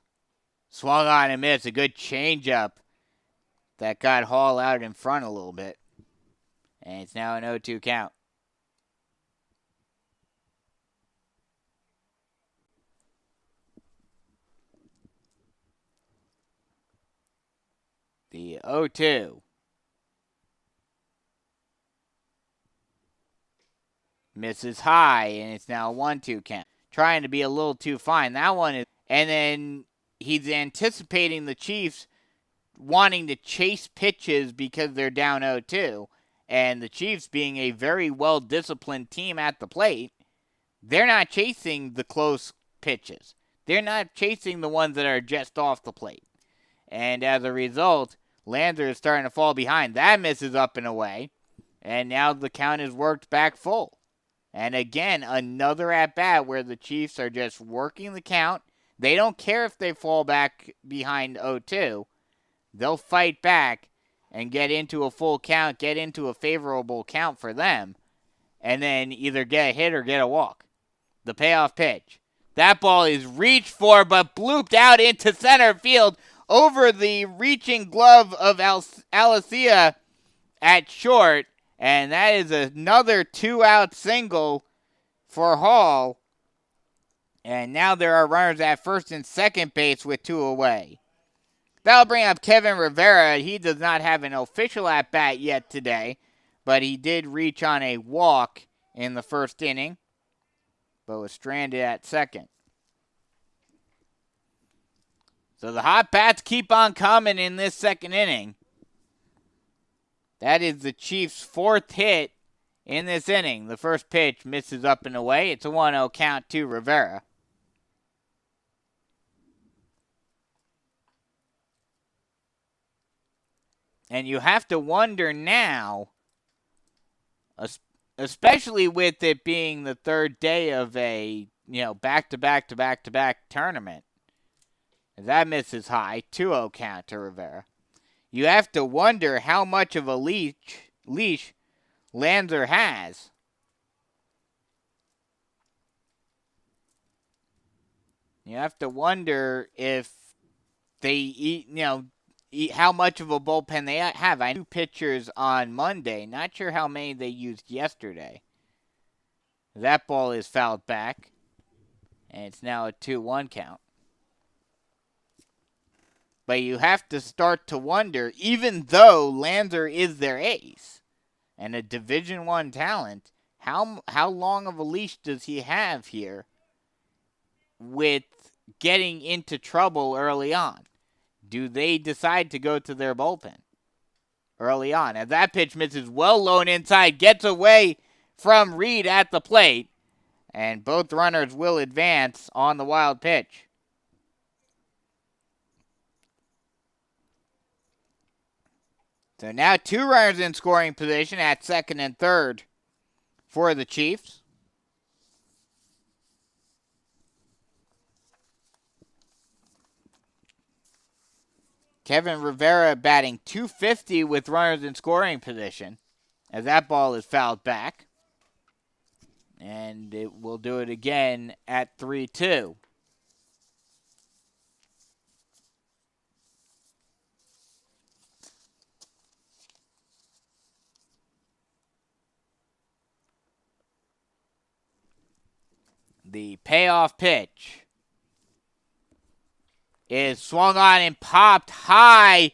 Speaker 2: Swung on and missed. A good changeup that got Hall out in front a little bit. And it's now an 0-2 count. The 0-2. Misses high, and it's now a 1-2 count. Trying to be a little too fine. That one is... And then he's anticipating the Chiefs wanting to chase pitches because they're down 0-2. And the Chiefs being a very well-disciplined team at the plate, they're not chasing the close pitches. They're not chasing the ones that are just off the plate. And as a result, Lanzer is starting to fall behind. That misses up and away. And now the count is worked back full. And again, another at-bat where the Chiefs are just working the count. They don't care if they fall back behind 0-2. They'll fight back and get into a full count, get into a favorable count for them, and then either get a hit or get a walk. The payoff pitch. That ball is reached for but blooped out into center field over the reaching glove of Alicia at short. And that is another 2-out single for Hall. And now there are runners at first and second base with 2 away. That'll bring up Kevin Rivera. He does not have an official at-bat yet today, but he did reach on a walk in the first inning, but was stranded at second. So the hot bats keep on coming in this second inning. That is the Chiefs' 4th hit in this inning. The first pitch misses up and away. It's a 1-0 count to Rivera. And you have to wonder now, especially with it being the third day of a back-to-back-to-back-to-back tournament. That misses high. 2-0 count to Rivera. You have to wonder how much of a leash Lanzer has. You have to wonder if they how much of a bullpen they have. I knew pitchers on Monday. Not sure how many they used yesterday. That ball is fouled back, and it's now a 2-1 count. But you have to start to wonder, even though Lanzer is their ace and a Division I talent, how long of a leash does he have here with getting into trouble early on? Do they decide to go to their bullpen early on? As that pitch misses well low and inside, gets away from Reed at the plate, and both runners will advance on the wild pitch. So now 2 runners in scoring position at second and third for the Chiefs. Kevin Rivera batting .250 with runners in scoring position as that ball is fouled back. And it will do it again at 3-2. The payoff pitch is swung on and popped high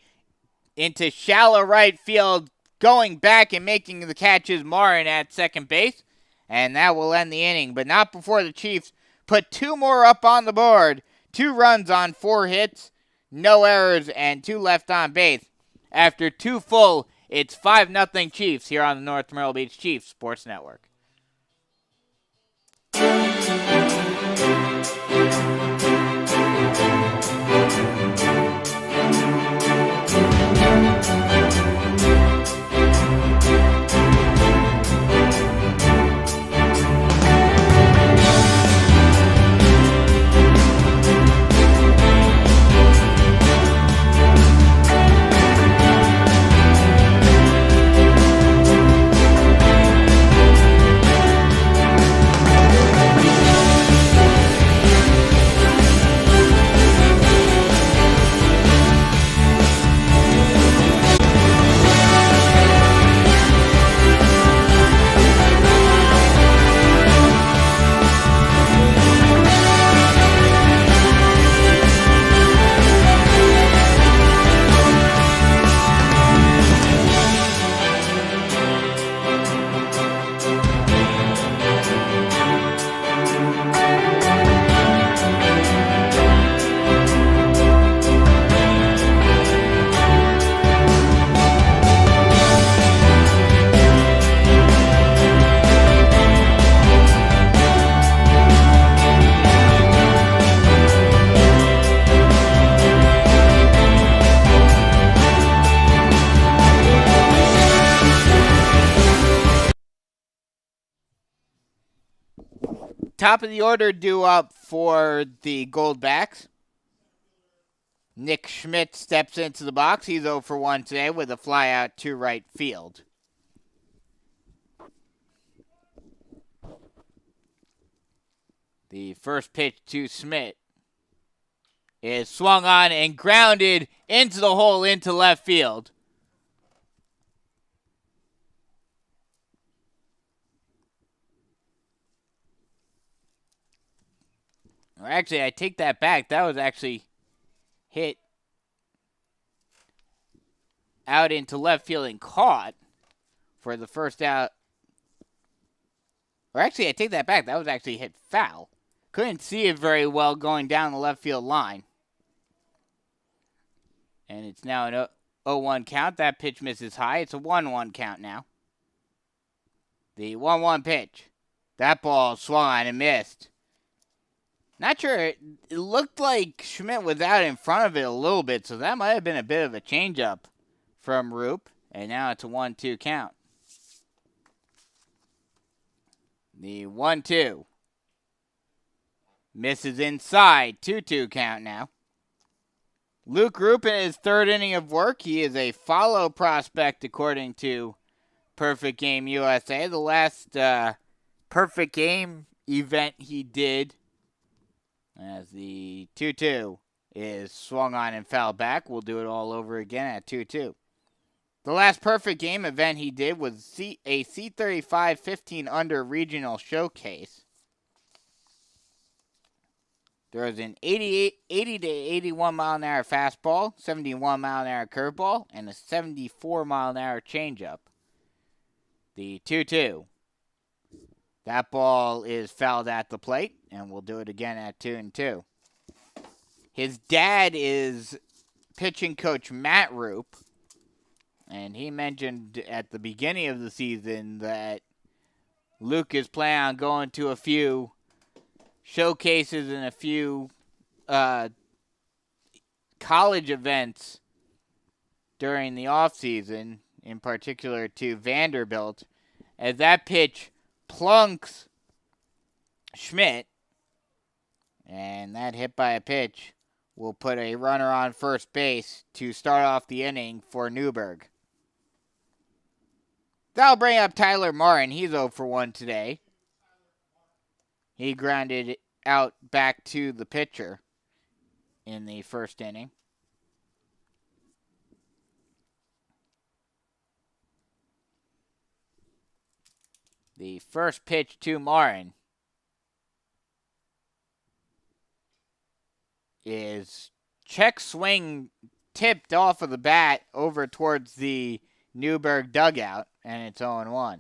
Speaker 2: into shallow right field. Going back and making the catch is Marin at second base. And that will end the inning, but not before the Chiefs put 2 more up on the board. 2 runs on 4 hits, no errors, and 2 left on base. After 2 full, it's 5-0 Chiefs here on the North Myrtle Beach Chiefs Sports Network. Top of the order due up for the Goldbacks. Nick Schmidt steps into the box. He's 0 for 1 today with a fly out to right field. The first pitch to Schmidt is swung on and grounded into the hole into left field. Or actually, I take that back. That was actually hit out into left field and caught for the first out. Or actually, I take that back. That was actually hit foul. Couldn't see it very well going down the left field line. And it's now an 0-1 count. That pitch misses high. It's a 1-1 count now. The 1-1 pitch. That ball swung on and missed. Not sure. It looked like Schmidt was out in front of it a little bit, so that might have been a bit of a changeup from Roop. And now it's a 1-2 count. The 1-2. Misses inside. 2-2 count now. Luke Roop in his 3rd inning of work. He is a follow prospect according to Perfect Game USA. The last Perfect Game event he did, as the 2-2 is swung on and fouled back. We'll do it all over again at 2-2. The last Perfect Game event he did was a C35 15 under regional showcase. There was an 80 to 81 mile an hour fastball, 71 mile an hour curveball, and a 74 mile an hour changeup. The 2-2. That ball is fouled at the plate, and we'll do it again at 2-2. His dad is pitching coach Matt Roop, and he mentioned at the beginning of the season that Luke is planning on going to a few showcases and a few college events during the offseason, in particular to Vanderbilt, as that pitch plunks Schmidt, and that hit by a pitch will put a runner on first base to start off the inning for Newburgh. That'll bring up Tyler Martin. He's 0 for 1 today. He grounded out back to the pitcher in the first inning. The first pitch to Martin is check swing tipped off of the bat over towards the Newburgh dugout, and it's 0-1.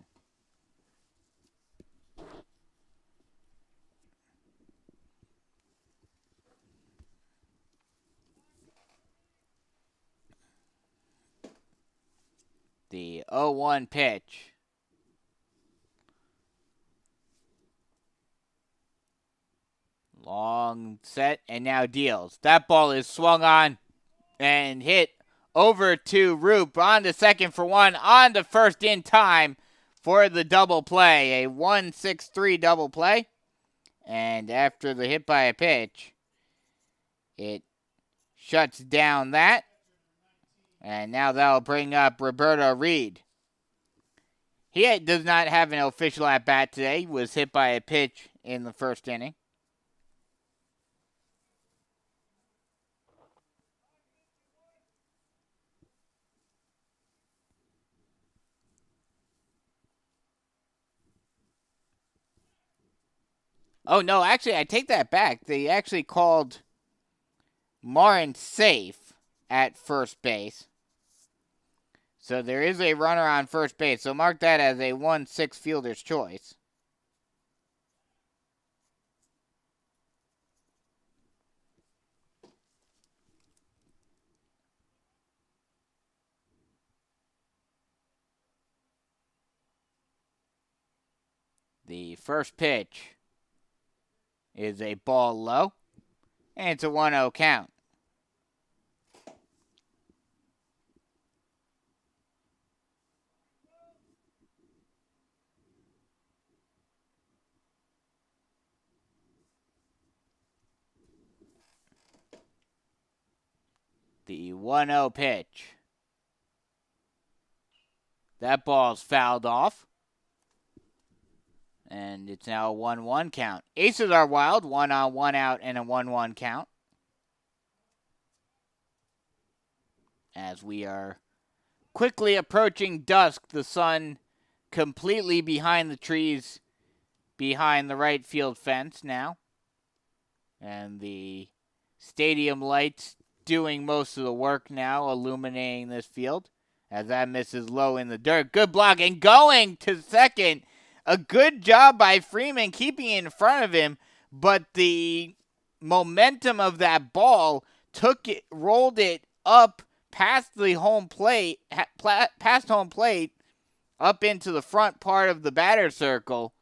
Speaker 2: The 0-1 pitch. Long set, and now deals. That ball is swung on and hit over to Roop, on to second for 1, on to first in time for the double play. A 1-6-3 double play. And after the hit by a pitch, it shuts down that. And now that'll bring up Roberto Reed. He does not have an official at-bat today. He was hit by a pitch in the first inning. Oh, no, actually, I take that back. They actually called Martin safe at first base. So there is a runner on first base. So mark that as a 1-6 fielder's choice. The first pitch is a ball low, and it's a 1-0 count. The 1-0 pitch. That ball's fouled off. And it's now a 1-1 count. Aces are wild. 1 on, 1 out, and a 1-1 count. As we are quickly approaching dusk, the sun completely behind the trees, behind the right field fence now. And the stadium lights doing most of the work now, illuminating this field. As that misses low in the dirt. Good block, and going to second. A good job by Freeman keeping it in front of him, but the momentum of that ball rolled it up past the home plate, past home plate, up into the front part of the batter's circle.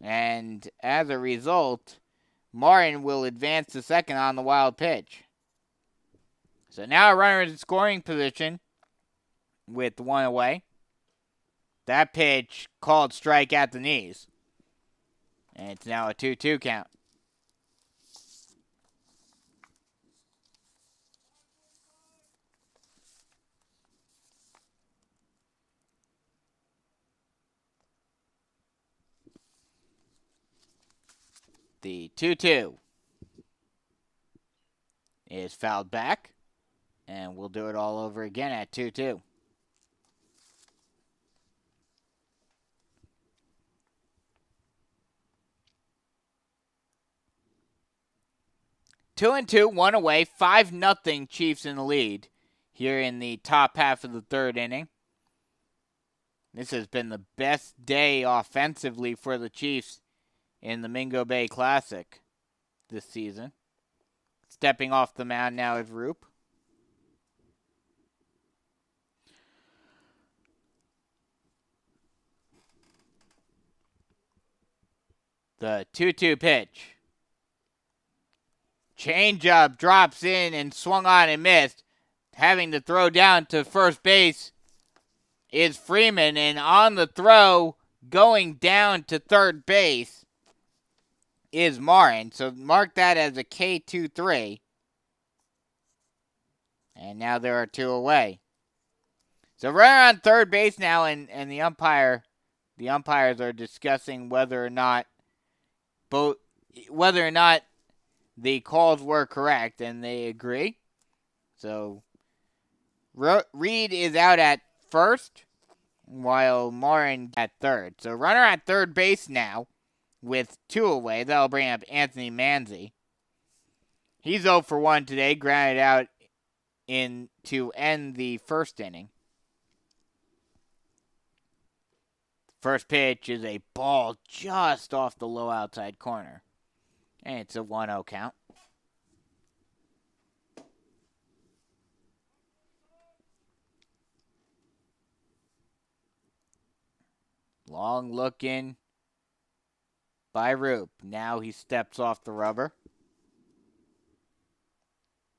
Speaker 2: And as a result, Martin will advance to second on the wild pitch. So now a runner in scoring position with 1 away. That pitch called strike at the knees. And it's now a 2-2 count. The 2-2 is fouled back. And we'll do it all over again at 2-2. Two and two, 1 away, 5-0 Chiefs in the lead here in the top half of the third inning. This has been the best day offensively for the Chiefs in the Mingo Bay Classic this season. Stepping off the mound now is Roop. The 2-2 pitch. Changeup drops in and swung on and missed. Having to throw down to first base is Freeman. And on the throw, going down to third base is Martin. So mark that as a K2-3. And now there are 2 away. So runner on third base now, and the umpires are discussing whether or not the calls were correct, and they agree. So Reed is out at first, while Morin at third. So runner at third base now with 2 away. That'll bring up Anthony Manzi. He's 0 for 1 today, grounded out to end the first inning. First pitch is a ball just off the low outside corner. And it's a 1-0 count. Long look in by Roop. Now he steps off the rubber.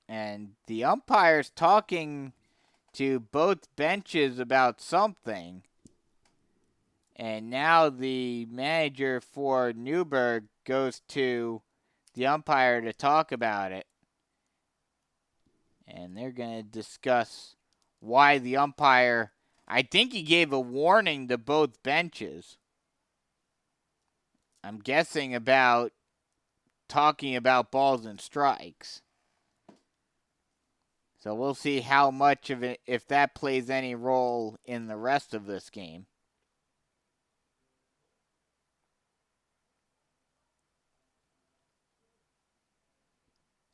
Speaker 2: And the umpire's talking to both benches about something. And now the manager for Newburgh goes to the umpire to talk about it. And they're going to discuss why the umpire, I think he gave a warning to both benches. I'm guessing about talking about balls and strikes. So we'll see how much of it, if that plays any role in the rest of this game.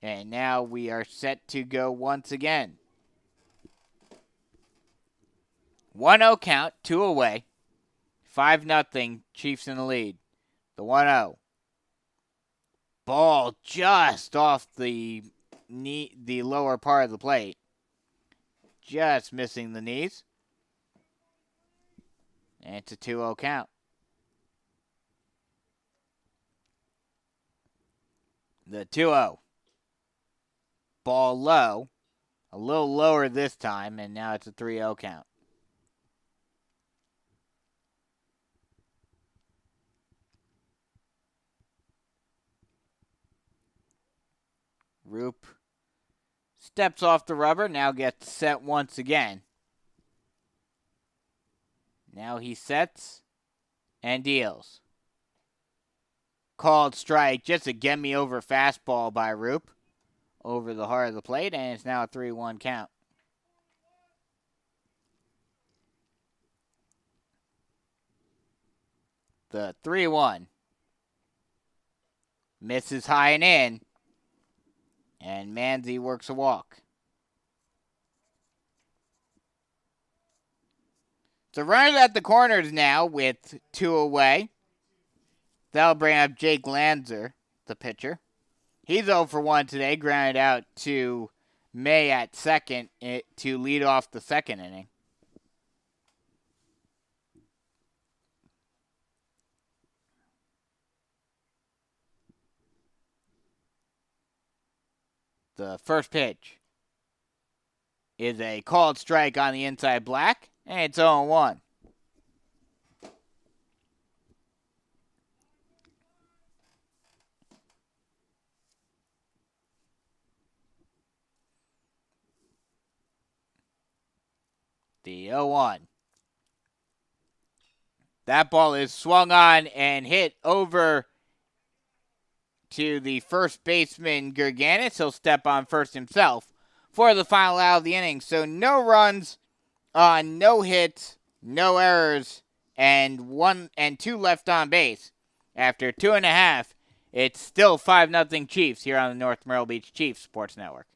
Speaker 2: And now we are set to go once again. 1-0 count, 2 away. 5-0, Chiefs in the lead. The 1-0. Ball just off the lower part of the plate. Just missing the knees. And it's a 2-0 count. The 2-0. Ball low. A little lower this time, and now it's a 3-0 count. Roop steps off the rubber, now gets set once again. Now he sets and deals. Called strike, just a get-me-over fastball by Roop over the heart of the plate, and it's now a 3-1 count. The 3-1. Misses high and in. And Manzi works a walk. So runners at the corners now with 2 away. That'll bring up Jake Lanzer, the pitcher. He's 0 for 1 today, grounded out to May at second to lead off the second inning. The first pitch is a called strike on the inside black, and it's 0-1. The 0-1. That ball is swung on and hit over to the first baseman, Gerganis. He'll step on first himself for the final out of the inning. So no runs, no hits, no errors, and 2 left on base. After 2.5, it's still 5-0 Chiefs here on the North Myrtle Beach Chiefs Sports Network.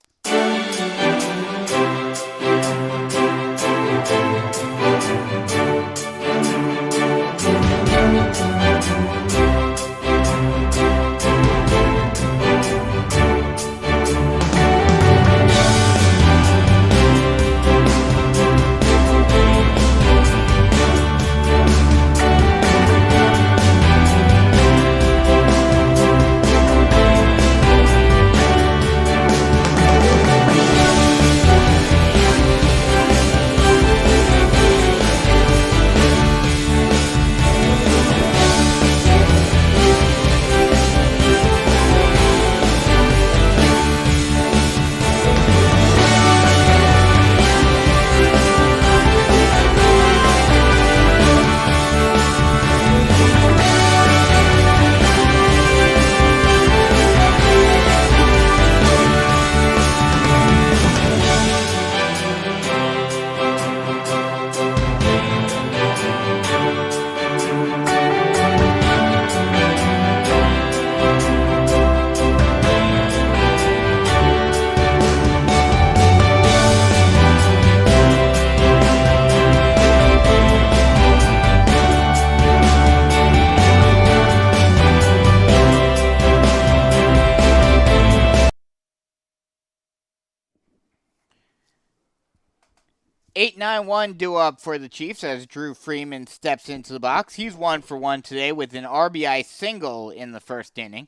Speaker 2: 8-9-1 due up for the Chiefs as Drew Freeman steps into the box. He's 1 for 1 today with an RBI single in the first inning.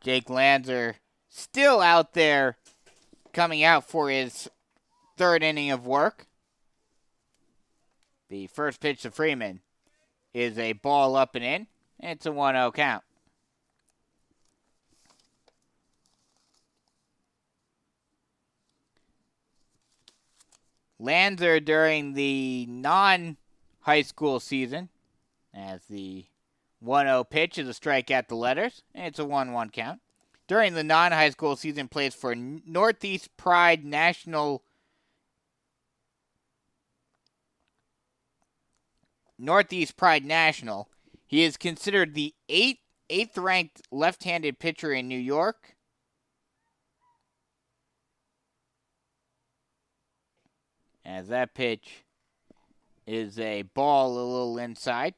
Speaker 2: Jake Lanzer still out there coming out for his third inning of work. The first pitch to Freeman is a ball up and in. It's a 1-0 count. Lanzer during the non-high school season as the 1-0 pitch is a strike at the letters. And it's a 1-1 count. During the non-high school season, plays for Northeast Pride National. Northeast Pride National. He is considered the eighth-ranked left-handed pitcher in New York. As that pitch is a ball a little inside.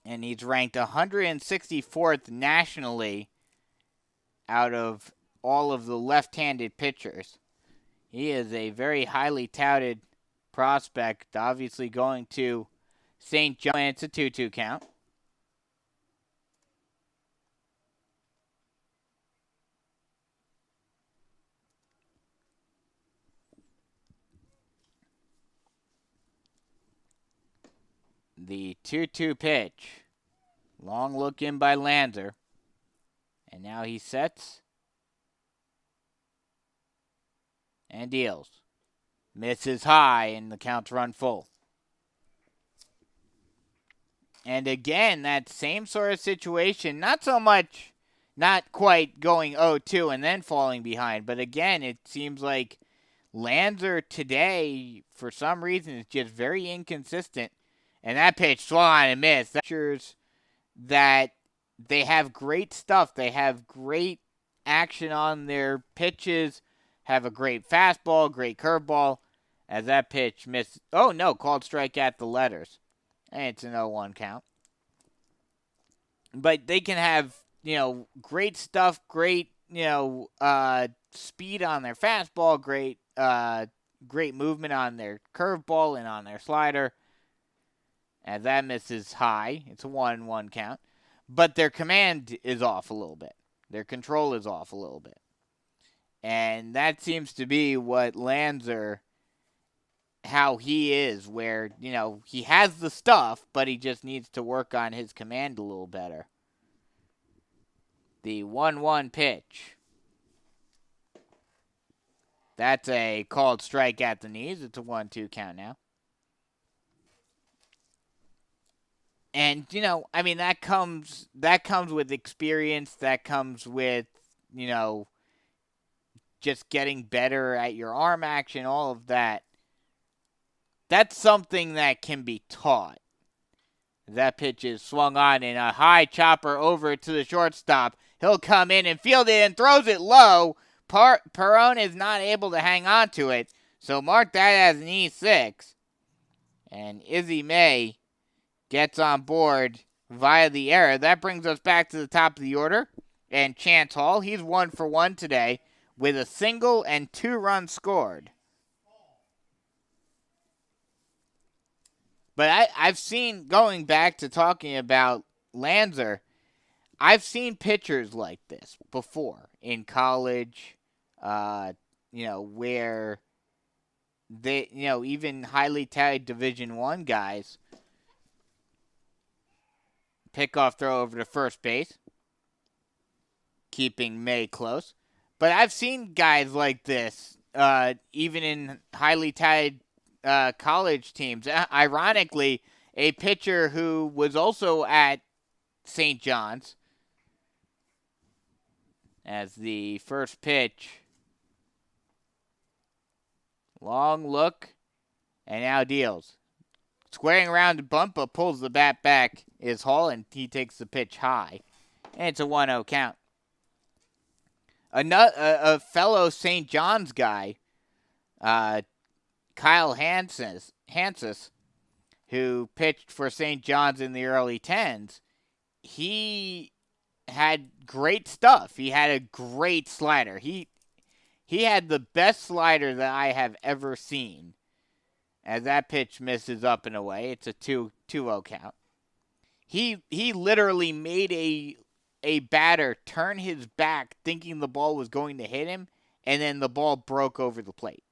Speaker 2: And he's ranked 164th nationally out of all of the left-handed pitchers. He is a very highly touted prospect, obviously going to St. John. It's a 2-2 count. The 2-2 pitch. Long look in by Lanzer. And now he sets. And deals. Misses high and the count's run full. And again, that same sort of situation. Not so much, not quite going 0-2 and then falling behind. But again, it seems like Lanzer today, for some reason, is just very inconsistent. And that pitch swung on and missed. Pictures that they have great stuff. They have great action on their pitches. Have a great fastball, great curveball. As that pitch missed. Oh, no, called strike at the letters. And it's an 0-1 count. But they can have, great stuff, great, speed on their fastball, great movement on their curveball and on their slider. As that misses high, it's a 1-1 count. But their command is off a little bit. Their control is off a little bit. And that seems to be what Lanzer, how he is, where, he has the stuff, but he just needs to work on his command a little better. The 1-1 pitch. That's a called strike at the knees. It's a 1-2 count now. And, that comes with experience. That comes with, just getting better at your arm action, all of that. That's something that can be taught. That pitch is swung on in a high chopper over to the shortstop. He'll come in and field it and throws it low. Perone is not able to hang on to it. So mark that as an E6. And Izzy May gets on board via the error. That brings us back to the top of the order. And Chance Hall, he's 1 for 1 today with a single and 2 runs scored. But I've seen, going back to talking about Lanzer, I've seen pitchers like this before in college, where they, even highly touted Division I guys, pickoff throw over to first base, keeping May close. But I've seen guys like this, even in highly touted college teams. Ironically, a pitcher who was also at St. John's, as the first pitch, long look, and now deals. Squaring around to bunt, but pulls the bat back is Hall, and he takes the pitch high. And it's a 1-0 count. A fellow St. John's guy, Kyle Hansis, who pitched for St. John's in the early 10s, he had great stuff. He had a great slider. He had the best slider that I have ever seen. As that pitch misses up and away, it's a 2-0 count. He literally made a batter turn his back thinking the ball was going to hit him, and then the ball broke over the plate.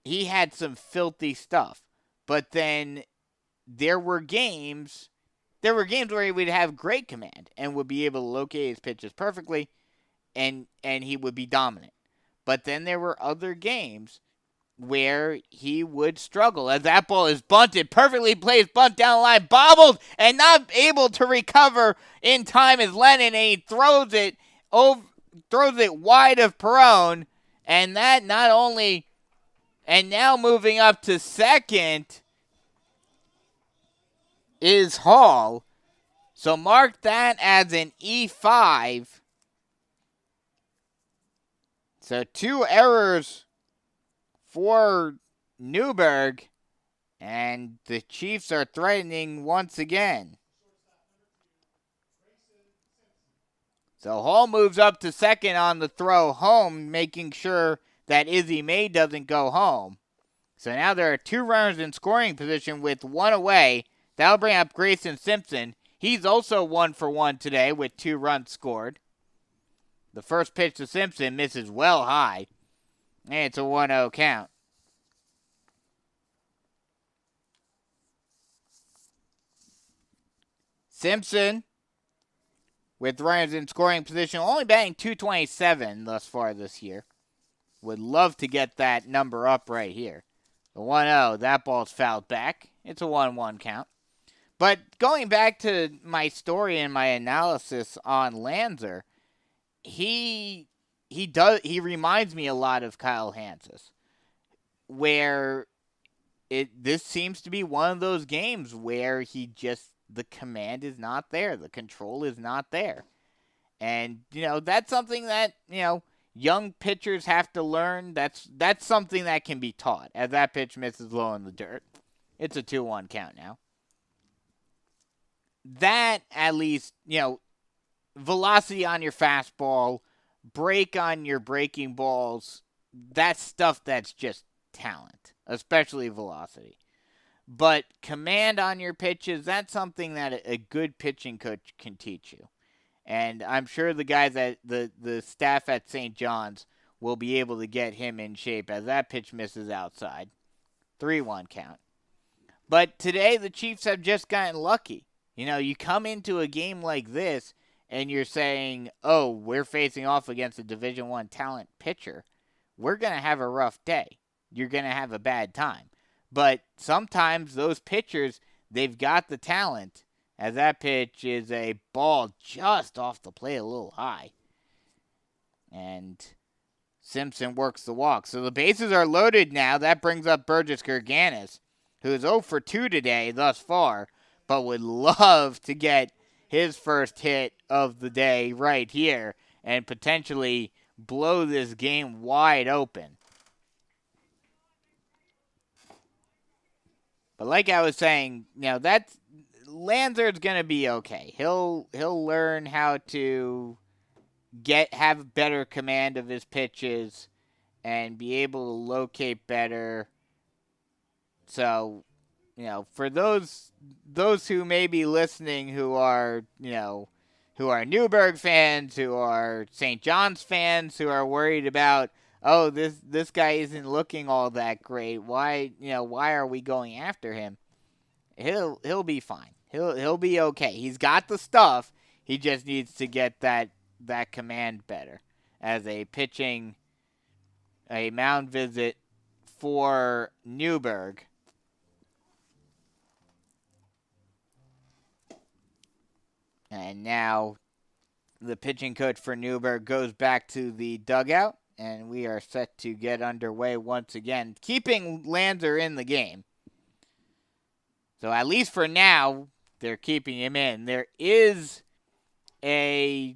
Speaker 2: He had some filthy stuff. But then there were games where he would have great command and would be able to locate his pitches perfectly, and he would be dominant. But then there were other games where he would struggle as that ball is bunted, perfectly placed bunt down the line, bobbled, and not able to recover in time as Lennon, and he throws it wide of Perone, and that not only, and now moving up to second is Hall. So mark that as an E5. So 2 errors for Newburgh, and the Chiefs are threatening once again. So Hall moves up to second on the throw home, making sure that Izzy May doesn't go home. So now there are 2 runners in scoring position with 1 away. That'll bring up Grayson Simpson. He's also 1 for 1 today with 2 runs scored. The first pitch to Simpson misses well high, and it's a 1-0 count. Simpson, with runners in scoring position, only batting .227 thus far this year. Would love to get that number up right here. The 1-0, that ball's fouled back. It's a 1-1 count. But going back to my story and my analysis on Lanzer, he reminds me a lot of Kyle Hansis, where this seems to be one of those games where the command is not there, the control is not there. And, that's something that, young pitchers have to learn. That's something that can be taught. As that pitch misses low in the dirt, it's a 2-1 count now. That, at least, velocity on your fastball, break on your breaking balls, that's stuff that's just talent, especially velocity. But command on your pitches, that's something that a good pitching coach can teach you. And I'm sure the guys at the staff at St. John's will be able to get him in shape as that pitch misses outside. 3-1 count. But today the Chiefs have just gotten lucky. You come into a game like this and you're saying, oh, we're facing off against a Division I talent pitcher. We're going to have a rough day. You're going to have a bad time. But sometimes those pitchers, they've got the talent, as that pitch is a ball just off the plate a little high. And Simpson works the walk. So the bases are loaded now. That brings up Burgess Gerganis, who is 0 for 2 today thus far, but would love to get his first hit of the day right here and potentially blow this game wide open. But like I was saying, that's Lanzer's gonna be okay. He'll learn how to have better command of his pitches and be able to locate better. So, for those who may be listening who are Newburgh fans, who are St. John's fans, who are worried about, oh, this guy isn't looking all that great. Why are we going after him? He'll be fine. He'll be okay. He's got the stuff. He just needs to get that command better as a mound visit for Newburgh. And now the pitching coach for Newburgh goes back to the dugout, and we are set to get underway once again, keeping Lanzer in the game. So at least for now, they're keeping him in. There is a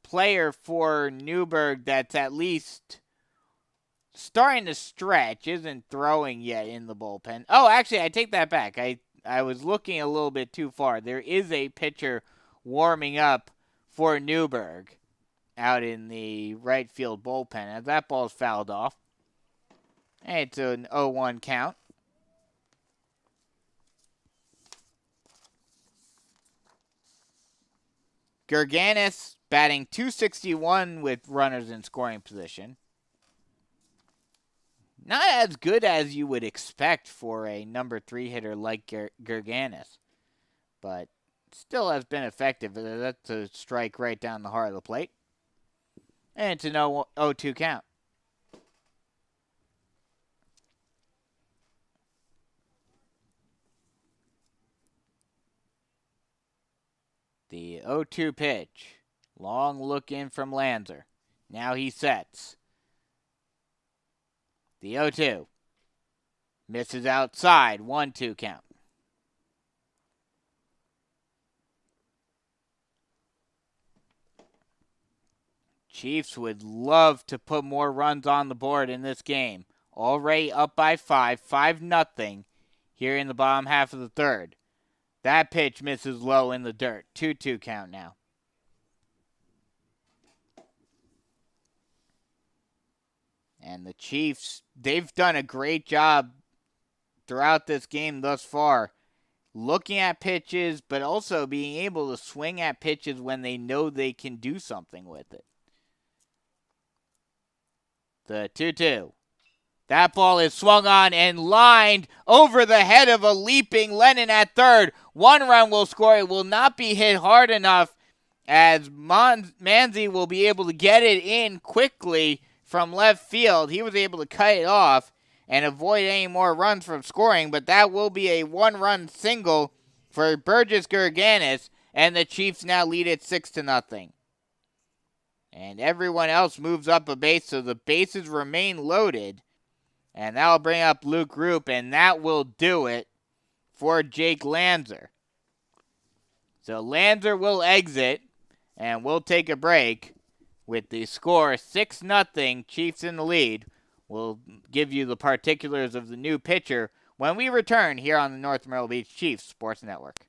Speaker 2: player for Newburgh that's at least starting to stretch, isn't throwing yet in the bullpen. Oh, actually, I take that back. I was looking a little bit too far. There is a pitcher warming up for Newburgh. out in the right field bullpen as that ball's fouled off. And it's an 0-1 count. Gerganis batting .261 with runners in scoring position. Not as good as you would expect for a number 3 hitter like Gerganis, but still has been effective. That's a strike right down the heart of the plate. And it's an 0-2 count. The 0-2 pitch. Long look in from Lanzer. Now he sets. The 0-2. Misses outside. 1-2 count. Chiefs would love to put more runs on the board in this game. Already up by 5-0 here in the bottom half of the third. That pitch misses low in the dirt. 2-2 count now. And the Chiefs, they've done a great job throughout this game thus far, looking at pitches, but also being able to swing at pitches when they know they can do something with it. The 2-2. That ball is swung on and lined over the head of a leaping Lennon at third. 1 run will score. It will not be hit hard enough as Manzi will be able to get it in quickly from left field. He was able to cut it off and avoid any more runs from scoring, but that will be a 1-run single for Burgess Gerganis, and the Chiefs now lead it 6-0. And everyone else moves up a base, so the bases remain loaded. And that'll bring up Luke Roop, and that will do it for Jake Lanzer. So Lanzer will exit, and we'll take a break with the score 6-0, Chiefs in the lead. We'll give you the particulars of the new pitcher when we return here on the North Myrtle Beach Chiefs Sports Network.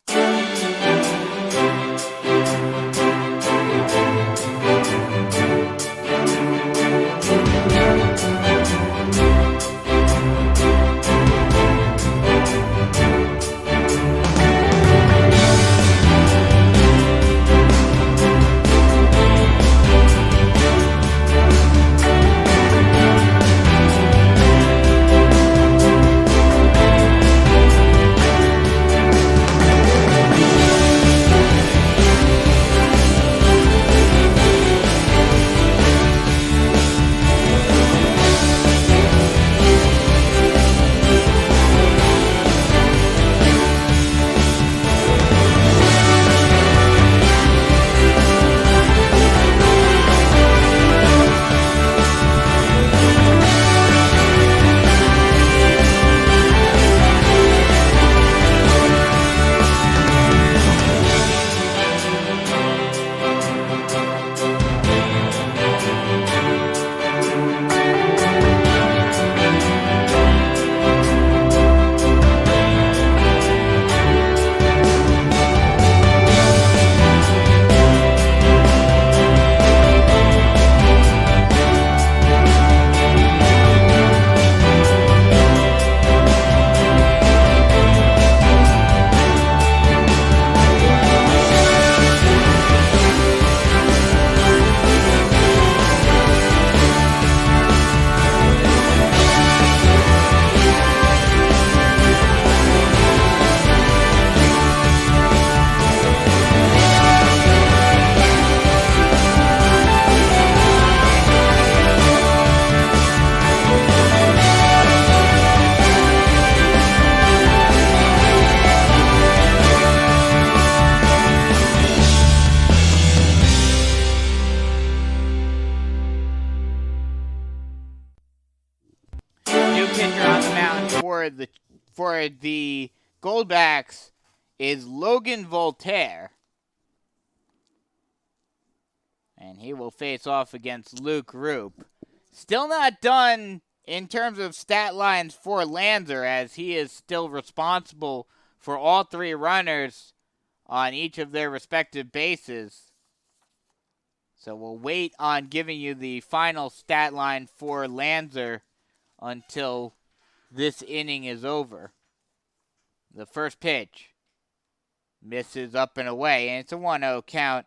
Speaker 2: For the Goldbacks is Logan Voltaire. And he will face off against Luke Roop. Still not done in terms of stat lines for Lanzer, as he is still responsible for all 3 runners on each of their respective bases. So we'll wait on giving you the final stat line for Lanzer until this inning is over. The first pitch misses up and away, and it's a 1-0 count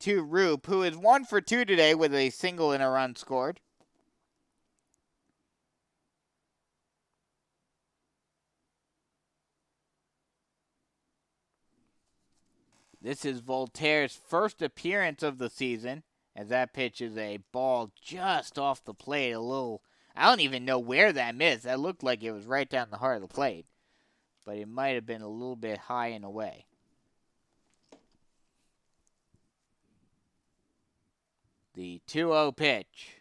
Speaker 2: to Roop, who is 1 for 2 today with a single and a run scored. This is Voltaire's first appearance of the season, as that pitch is a ball just off the plate. I don't even know where that missed. That looked like it was right down the heart of the plate, but it might have been a little bit high and away. The 2-0 pitch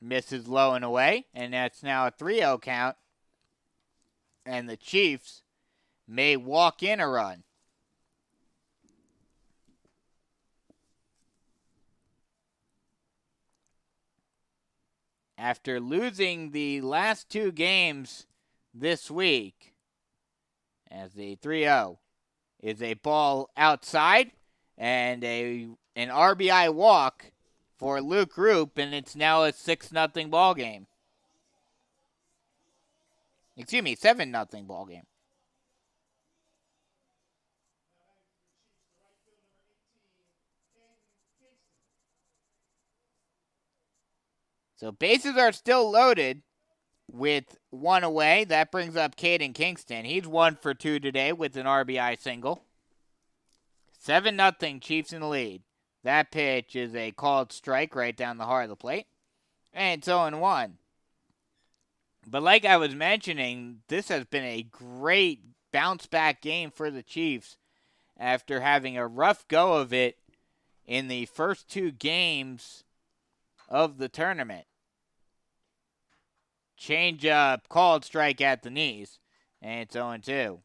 Speaker 2: misses low and away, and that's now a 3-0 count, and the Chiefs may walk in a run. After losing the last 2 games this week, as the 3-0 is a ball outside and an RBI walk for Luke Roop, and it's now a 6-0 ball game. Excuse me, 7-0 ball game. So bases are still loaded with 1 away. That brings up Caden Kingston. He's 1 for 2 today with an RBI single. 7-0 Chiefs in the lead. That pitch is a called strike right down the heart of the plate. And it's 0-1. But like I was mentioning, this has been a great bounce-back game for the Chiefs after having a rough go of it in the first 2 games of the tournament. Change up, called strike at the knees, and it's 0-2.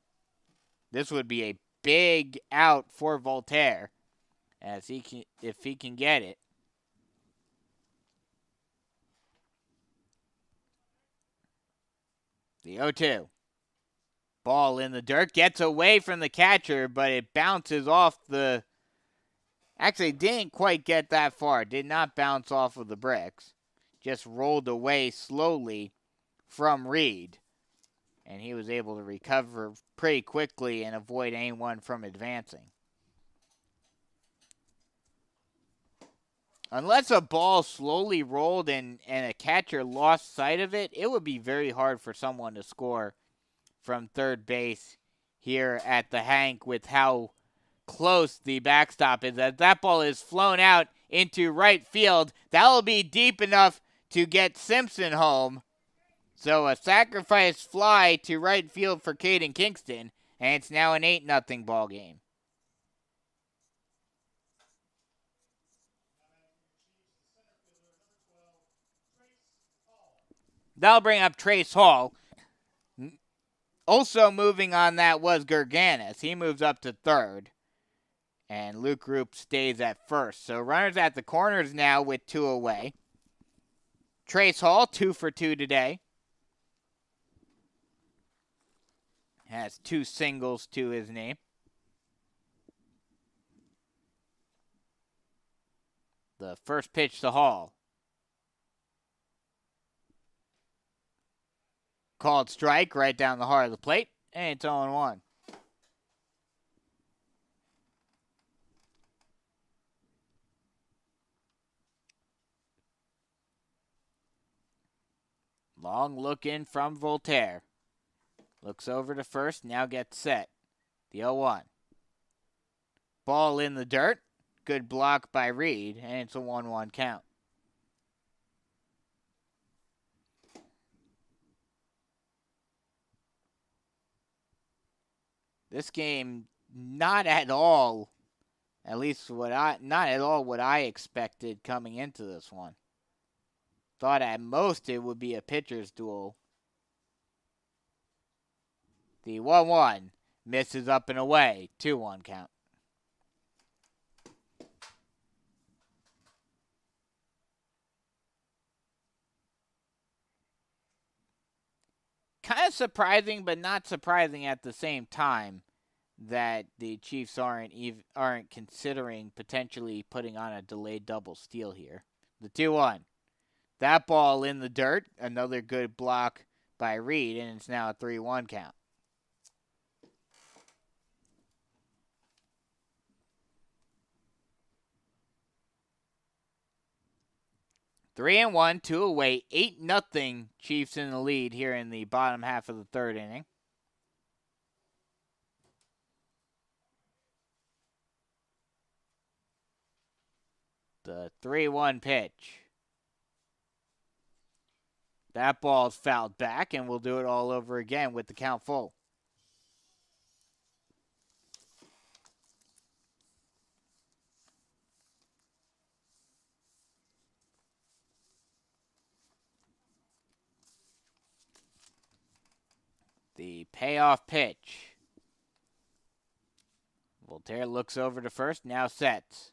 Speaker 2: This would be a big out for Voltaire, if he can get it. The 0-2. Ball in the dirt, gets away from the catcher, but it bounces off the... Actually, didn't quite get that far. Did not bounce off of the bricks. Just rolled away slowly from Reed. And he was able to recover pretty quickly and avoid anyone from advancing. Unless a ball slowly rolled and a catcher lost sight of it, it would be very hard for someone to score from third base here at the Hank with how close the backstop is. As that ball is flown out into right field, that will be deep enough to get Simpson home. So a sacrifice fly to right field for Caden Kingston, and it's now an 8-0 ball game. That'll bring up Trace Hall. Also moving on that was Gerganis. He moves up to third. And Luke Roop stays at first. So runners at the corners now with 2 away. Trace Hall, 2 for 2 today. Has 2 singles to his name. The first pitch to Hall. Called strike right down the heart of the plate. And it's 0-1. Long look in from Voltaire. Looks over to first, now gets set. The 0-1. Ball in the dirt. Good block by Reed, and it's a 1-1 count. This game, not at all what I expected coming into this one. Thought at most it would be a pitcher's duel. The 1-1 misses up and away. 2-1 count. Kind of surprising, but not surprising at the same time, that the Chiefs aren't considering potentially putting on a delayed double steal here. The 2-1. That ball in the dirt. Another good block by Reed, and it's now a 3-1 count. Three and one, 2 away, 8-0 Chiefs in the lead here in the bottom half of the third inning. The 3-1 pitch. That ball's fouled back, and we'll do it all over again with the count full. The payoff pitch. Voltaire looks over to first, now sets.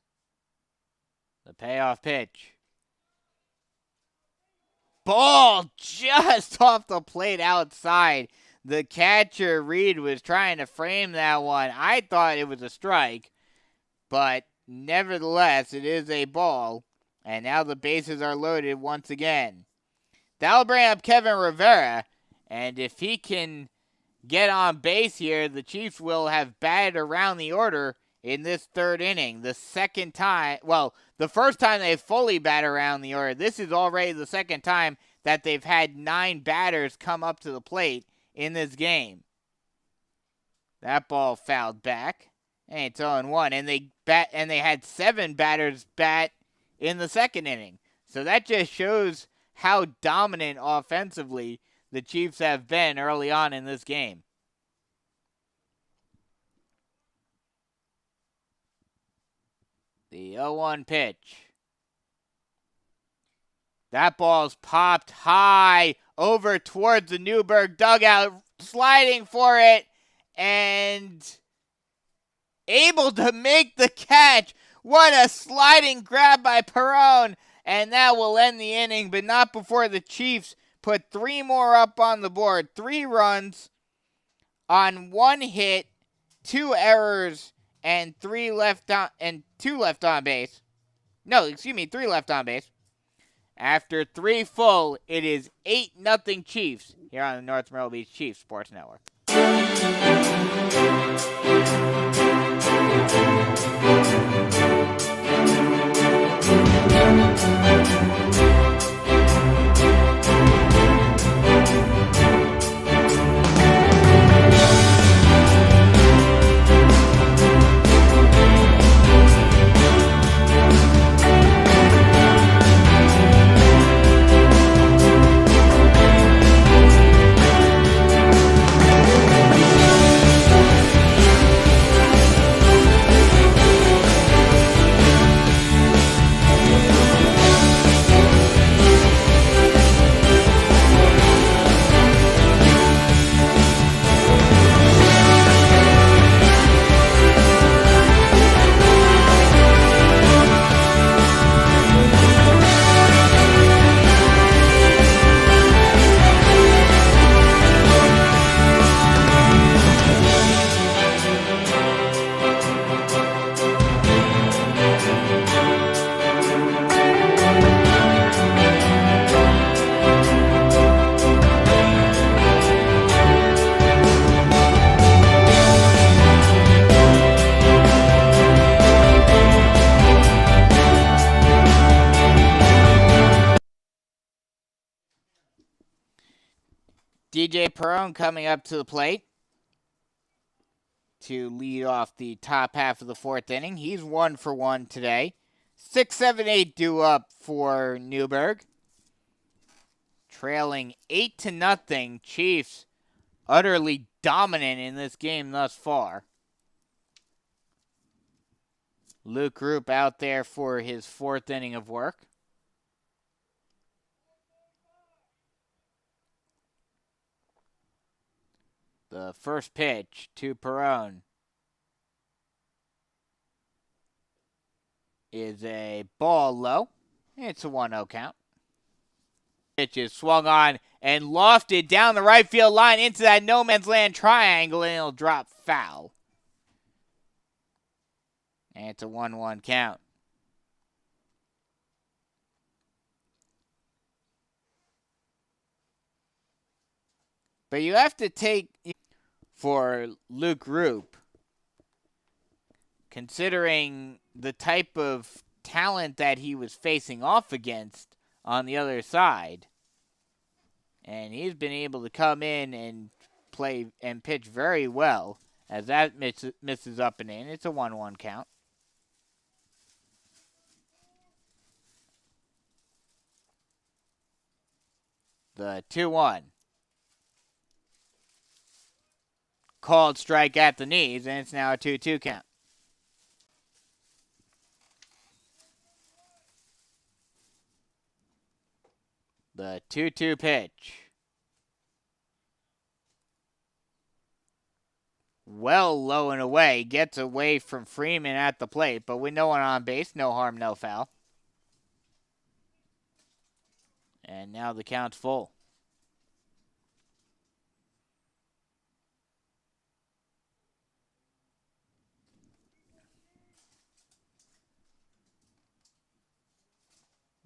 Speaker 2: The payoff pitch. Ball just off the plate outside. The catcher, Reed, was trying to frame that one. I thought it was a strike, but nevertheless, it is a ball. And now the bases are loaded once again. That'll bring up Kevin Rivera. And if he can get on base here, the Chiefs will have batted around the order in this third inning. The second time, well, the first time they fully bat around the order. This is already the second time that they've had 9 batters come up to the plate in this game. That ball fouled back, and it's 0-1. And they had 7 batters bat in the second inning. So that just shows how dominant offensively the Chiefs have been early on in this game. The 0-1 pitch. That ball's popped high over towards the Newburgh dugout, sliding for it, and able to make the catch. What a sliding grab by Perone, and that will end the inning, but not before the Chiefs put 3 more up on the board. 3 runs on 1 hit, 2 errors, and 2 left on base. No, excuse me, 3 left on base. After 3 full, it is 8-0 Chiefs here on the North Myrtle Beach Chiefs Sports Network. DJ Perone coming up to the plate to lead off the top half of the 4th inning. He's 1 for 1 today. 6, 7, 8 due up for Newburgh. Trailing 8-0. Chiefs utterly dominant in this game thus far. Luke Roop out there for his 4th inning of work. The first pitch to Perone is a ball low. It's a 1-0 count. Pitch is swung on and lofted down the right field line into that no man's land triangle, and it'll drop foul. And it's a 1-1 count. But you have to take for Luke Roop, considering the type of talent that he was facing off against on the other side. And he's been able to come in and play and pitch very well as that misses up and in. It's a 1-1 count. The 2-1. Called strike at the knees, and it's now a 2-2 count. The 2-2 pitch. Well low and away. Gets away from Freeman at the plate, but with no one on base, no harm, no foul. And now the count's full.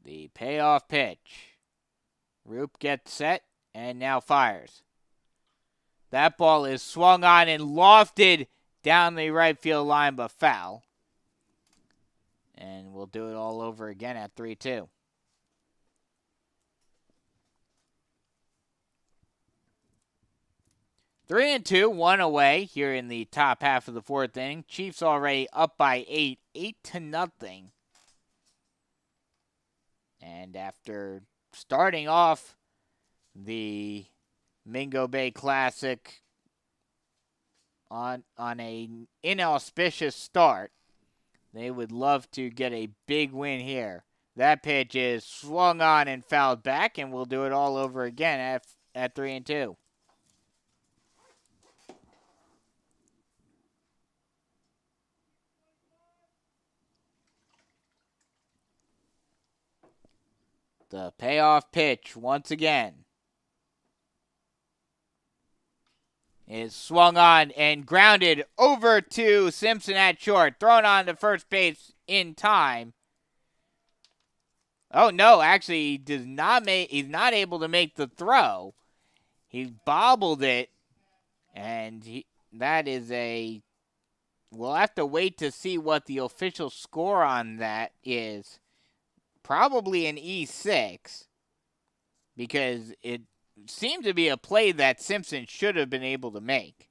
Speaker 2: The payoff pitch. Roop gets set and now fires. That ball is swung on and lofted down the right field line, but foul. And we'll do it all over again at 3-2. Three and two, one away here in the top half of the fourth inning. Chiefs already up by 8-0. And after starting off the Mingo Bay Classic on an inauspicious start, they would love to get a big win here. That pitch is swung on and fouled back, and we'll do it all over again at 3-2. The payoff pitch once again is swung on and grounded over to Simpson at short. Thrown on to first base in time. Oh, no, actually, he's not able to make the throw. He bobbled it, and that is we'll have to wait to see what the official score on that is. Probably an E6, because it seemed to be a play that Simpson should have been able to make.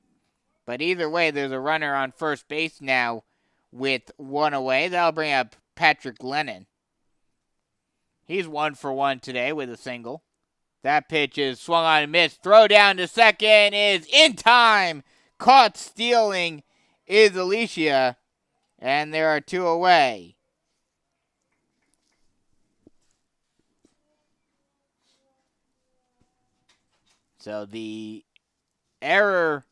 Speaker 2: But either way, there's a runner on first base now with one away. That'll bring up Patrick Lennon. He's 1 for 1 today with a single. That pitch is swung on and missed. Throw down to second is in time. Caught stealing is Alicia, and there are two away. So the error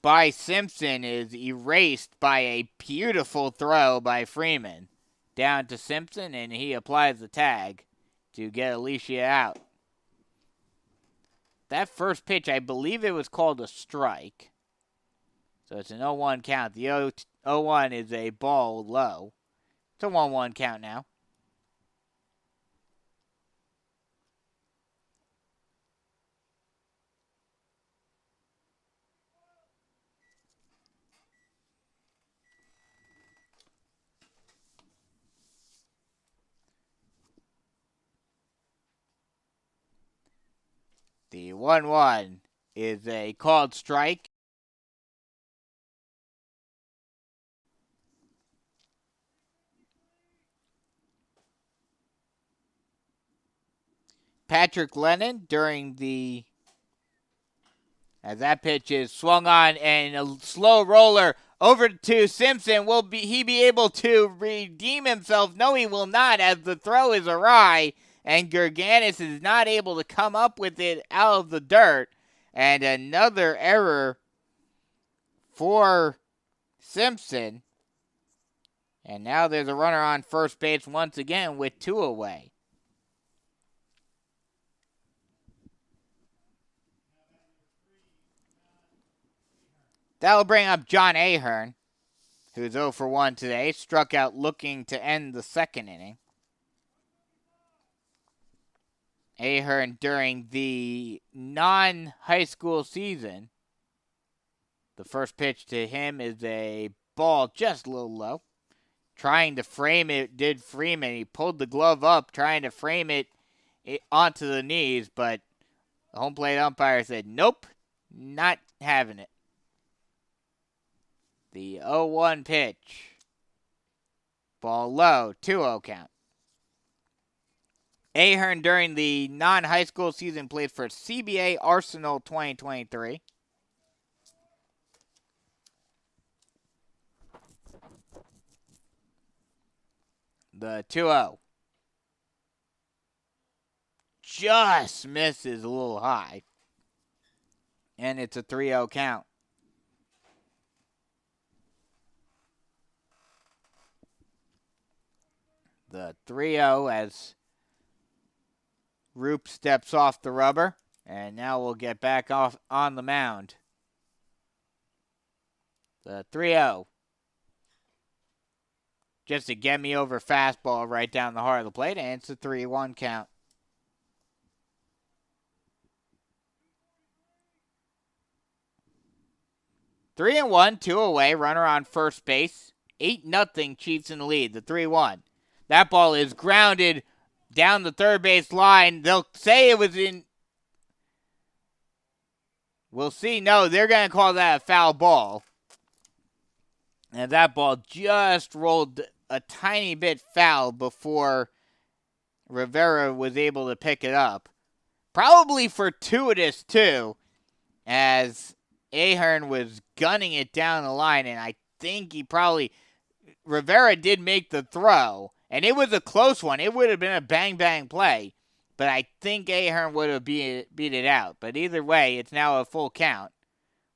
Speaker 2: by Simpson is erased by a beautiful throw by Freeman down to Simpson, and he applies the tag to get Alicia out. That first pitch, I believe it was called a strike. So it's an 0-1 count. The 0-1 is a ball low. It's a 1-1 count now. The 1-1 is a called strike. Patrick Lennon as that pitch is swung on and a slow roller over to Simpson. Will he be able to redeem himself? No, he will not, as the throw is awry. And Gerganis is not able to come up with it out of the dirt. And another error for Simpson. And now there's a runner on first base once again with two away. That'll bring up John Ahern who's 0 for 1 today, struck out looking to end the second inning. Ahern, during the non-high school season, the first pitch to him is a ball just a little low. Trying to frame it, did Freeman. He pulled the glove up, trying to frame it onto the knees, but the home plate umpire said, nope, not having it. The 0-1 pitch. Ball low, 2-0 count. Ahern, during the non-high school season, played for CBA Arsenal 2023. The 2-0. Just misses a little high. And it's a 3-0 count. The 3-0 as Roop steps off the rubber. And now we'll get back off on the mound. The 3-0. Just a get-me-over fastball right down the heart of the plate, and it's a 3-1 count. Three and one, 2 away, runner on first base. 8-0 Chiefs in the lead, the 3-1. That ball is grounded down the third base line. They'll say it was in. We'll see. No, they're going to call that a foul ball. And that ball just rolled a tiny bit foul before Rivera was able to pick it up. Probably fortuitous, too, as Ahern was gunning it down the line, and I think Rivera did make the throw, and it was a close one. It would have been a bang-bang play, but I think Ahern would have beat it out. But either way, it's now a full count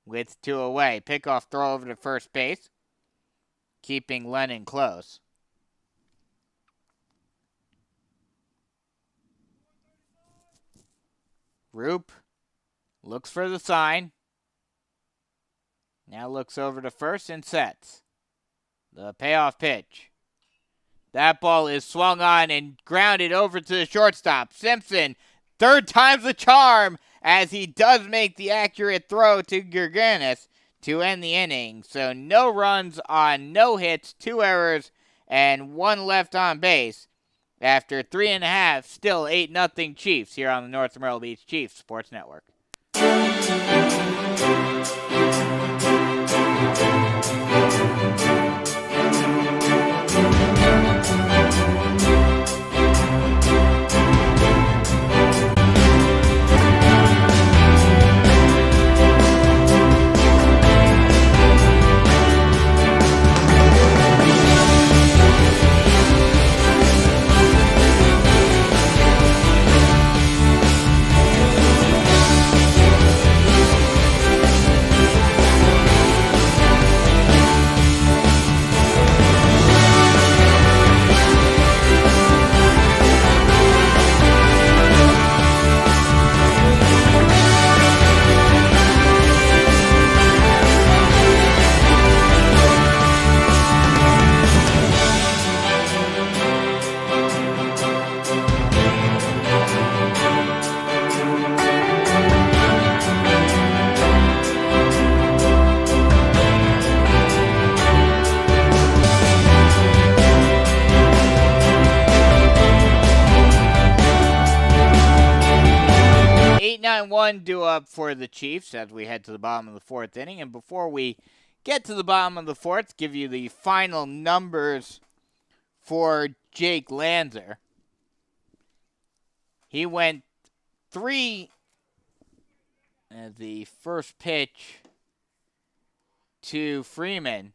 Speaker 2: with 2 away. Pickoff throw over to first base, keeping Lennon close. Roop looks for the sign. Now looks over to first and sets. The payoff pitch. That ball is swung on and grounded over to the shortstop. Simpson, third time's the charm, as he does make the accurate throw to Gerganis to end the inning. So no runs on no hits, 2 errors, and 1 left on base. After 3.5, still 8-0 Chiefs here on the North Myrtle Beach Chiefs Sports Network. 8-9-1 due up for the Chiefs as we head to the bottom of the 4th inning. And before we get to the bottom of the 4th, give you the final numbers for Jake Lanzer. He went 3 as the first pitch to Freeman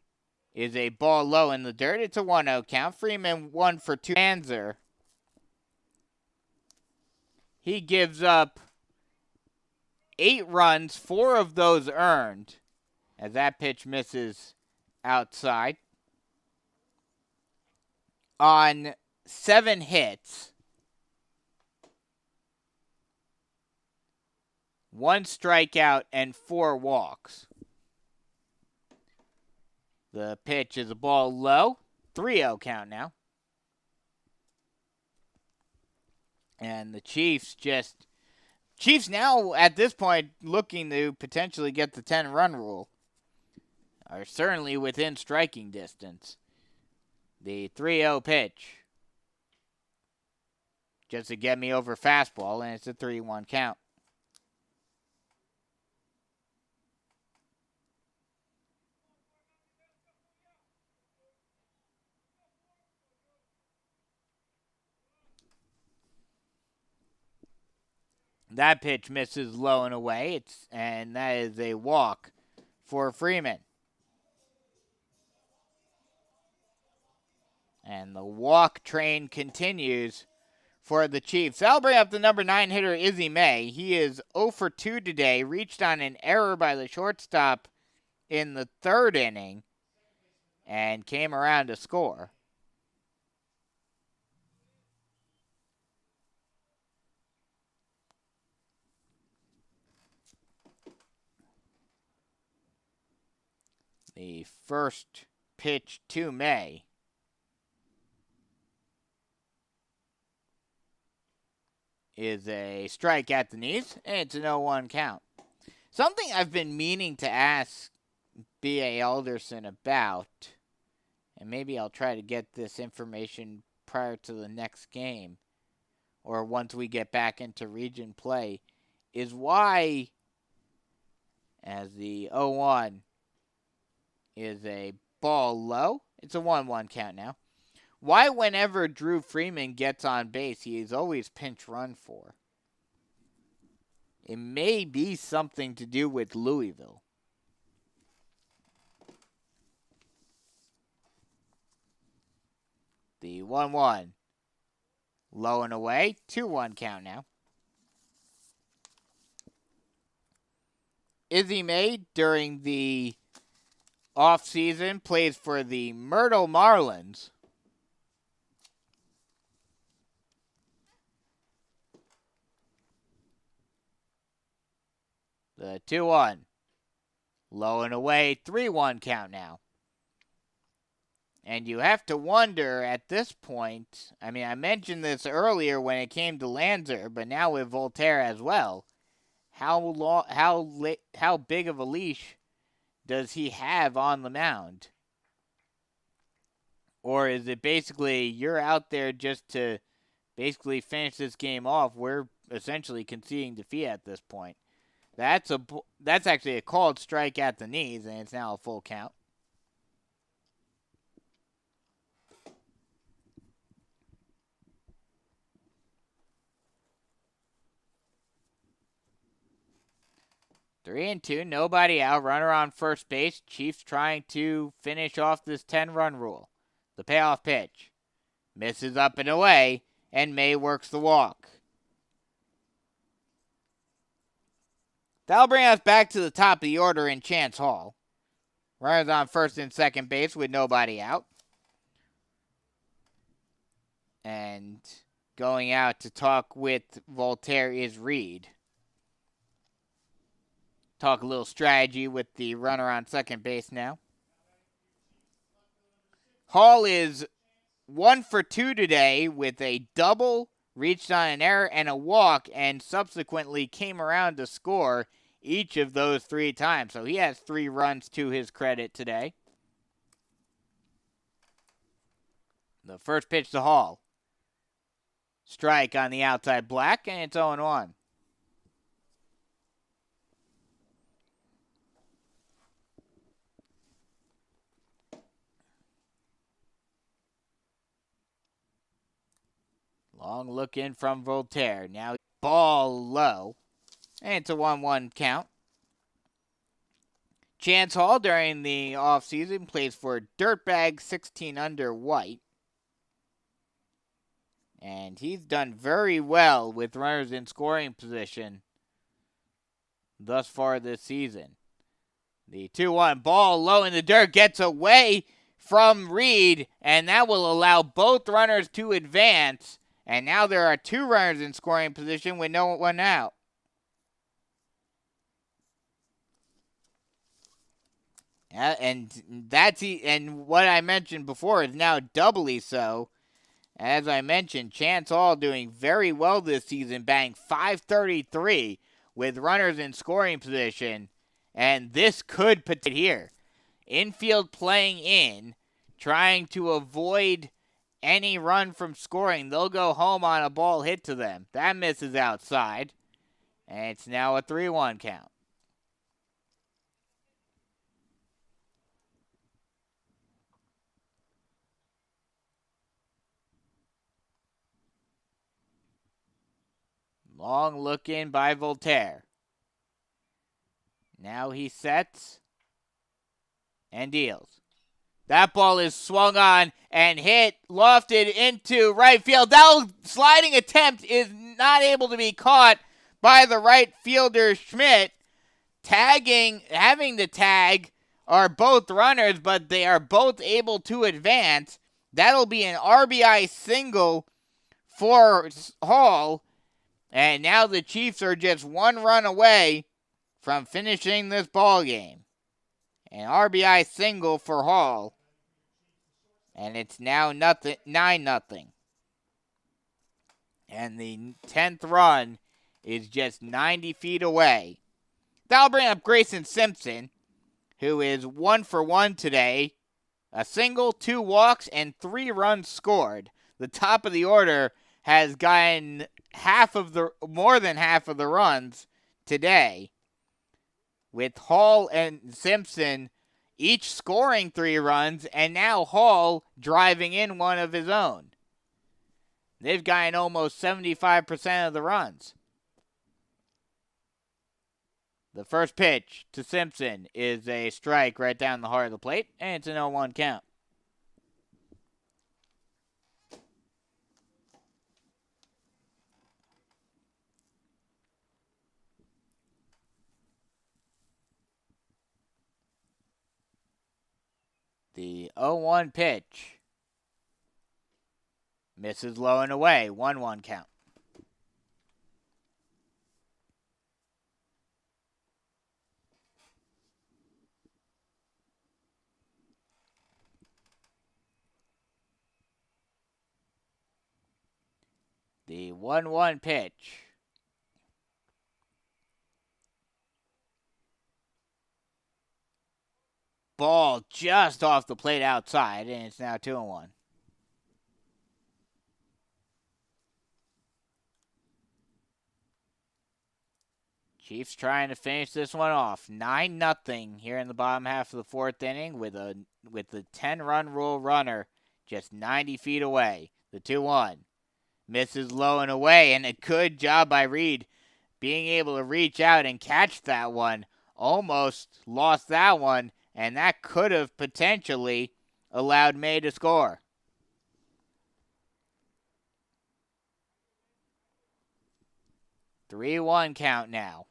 Speaker 2: is a ball low in the dirt. It's a 1-0 count. Freeman 1 for 2. Lanzer, he gives up 8 runs, 4 of those earned, as that pitch misses outside. On 7 hits, 1 strikeout, and 4 walks. The pitch is a ball low. 3-0 count now. And the Chiefs now at this point looking to potentially get the 10-run rule. Are certainly within striking distance. The 3-0 pitch. Just to get me over fastball, and it's a 3-1 count. That pitch misses low and away, and that is a walk for Freeman. And the walk train continues for the Chiefs. That'll bring up the number 9 hitter, Izzy May. He is 0 for 2 today, reached on an error by the shortstop in the 3rd inning, and came around to score. The first pitch to May is a strike at the knees, and it's an 0-1 count. Something I've been meaning to ask B.A. Alderson about, and maybe I'll try to get this information prior to the next game, or once we get back into region play, is why, as the 0-1 is a ball low, it's a 1-1 count now. Why whenever Drew Freeman gets on base, he is always pinch run for? It may be something to do with Louisville. The 1-1. Low and away. 2-1 count now. Izzy May, during the offseason, plays for the Myrtle Marlins. The 2-1. Low and away. 3-1 count now. And you have to wonder at this point, I mean, I mentioned this earlier when it came to Lanzer, but now with Voltaire as well, how big of a leash does he have on the mound? Or is it basically you're out there just to basically finish this game off? We're essentially conceding defeat at this point. That's actually a called strike at the knees, and it's now a full count. Three and two, nobody out. Runner on first base. Chiefs trying to finish off this 10-run rule. The payoff pitch. Misses up and away, and May works the walk. That'll bring us back to the top of the order in Chance Hall. Runners on first and second base with nobody out. And going out to talk with Voltaire is Reed. Talk a little strategy with the runner on second base now. Hall is 1 for 2 today with a double, reached on an error, and a walk, and subsequently came around to score each of those 3 times. So he has 3 runs to his credit today. The first pitch to Hall. Strike on the outside black, and it's 0-1. Long look in from Voltaire. Now ball low. And it's a 1-1 count. Chance Hall during the offseason plays for Dirtbag 16 under White. And he's done very well with runners in scoring position thus far this season. The 2-1 ball low in the dirt gets away from Reed, and that will allow both runners to advance. And now there are 2 runners in scoring position with no one out. And what I mentioned before is now doubly so. As I mentioned, Chance Hall doing very well this season, batting .533 with runners in scoring position, and this could put it here. Infield playing in, trying to avoid any run from scoring. They'll go home on a ball hit to them. That misses outside, and it's now a 3-1 count. Long look in by Voltaire. Now he sets and deals. That ball is swung on and hit, lofted into right field. That sliding attempt is not able to be caught by the right fielder, Schmidt. Having the tag are both runners, but they are both able to advance. That'll be an RBI single for Hall. And now the Chiefs are just one run away from finishing this ball game. An RBI single for Hall. And it's now 9-0. And the 10th run is just 90 feet away. That'll bring up Grayson Simpson, who is 1 for 1 today. A single, 2 walks, and 3 runs scored. The top of the order has gotten more than half of the runs today, with Hall and Simpson each scoring 3 runs, and now Hall driving in one of his own. They've gotten almost 75% of the runs. The first pitch to Simpson is a strike right down the heart of the plate, and it's an 0-1 count. The 0-1 pitch misses low and away, 1-1 count. The 1-1 pitch. Ball just off the plate outside, and it's now 2-1. Chiefs trying to finish this one off. 9-0 here in the bottom half of the 4th inning with the 10-run rule runner just 90 feet away. The 2-1. Misses low and away, and a good job by Reed being able to reach out and catch that one. Almost lost that one, and that could have potentially allowed May to score. Three-one count now.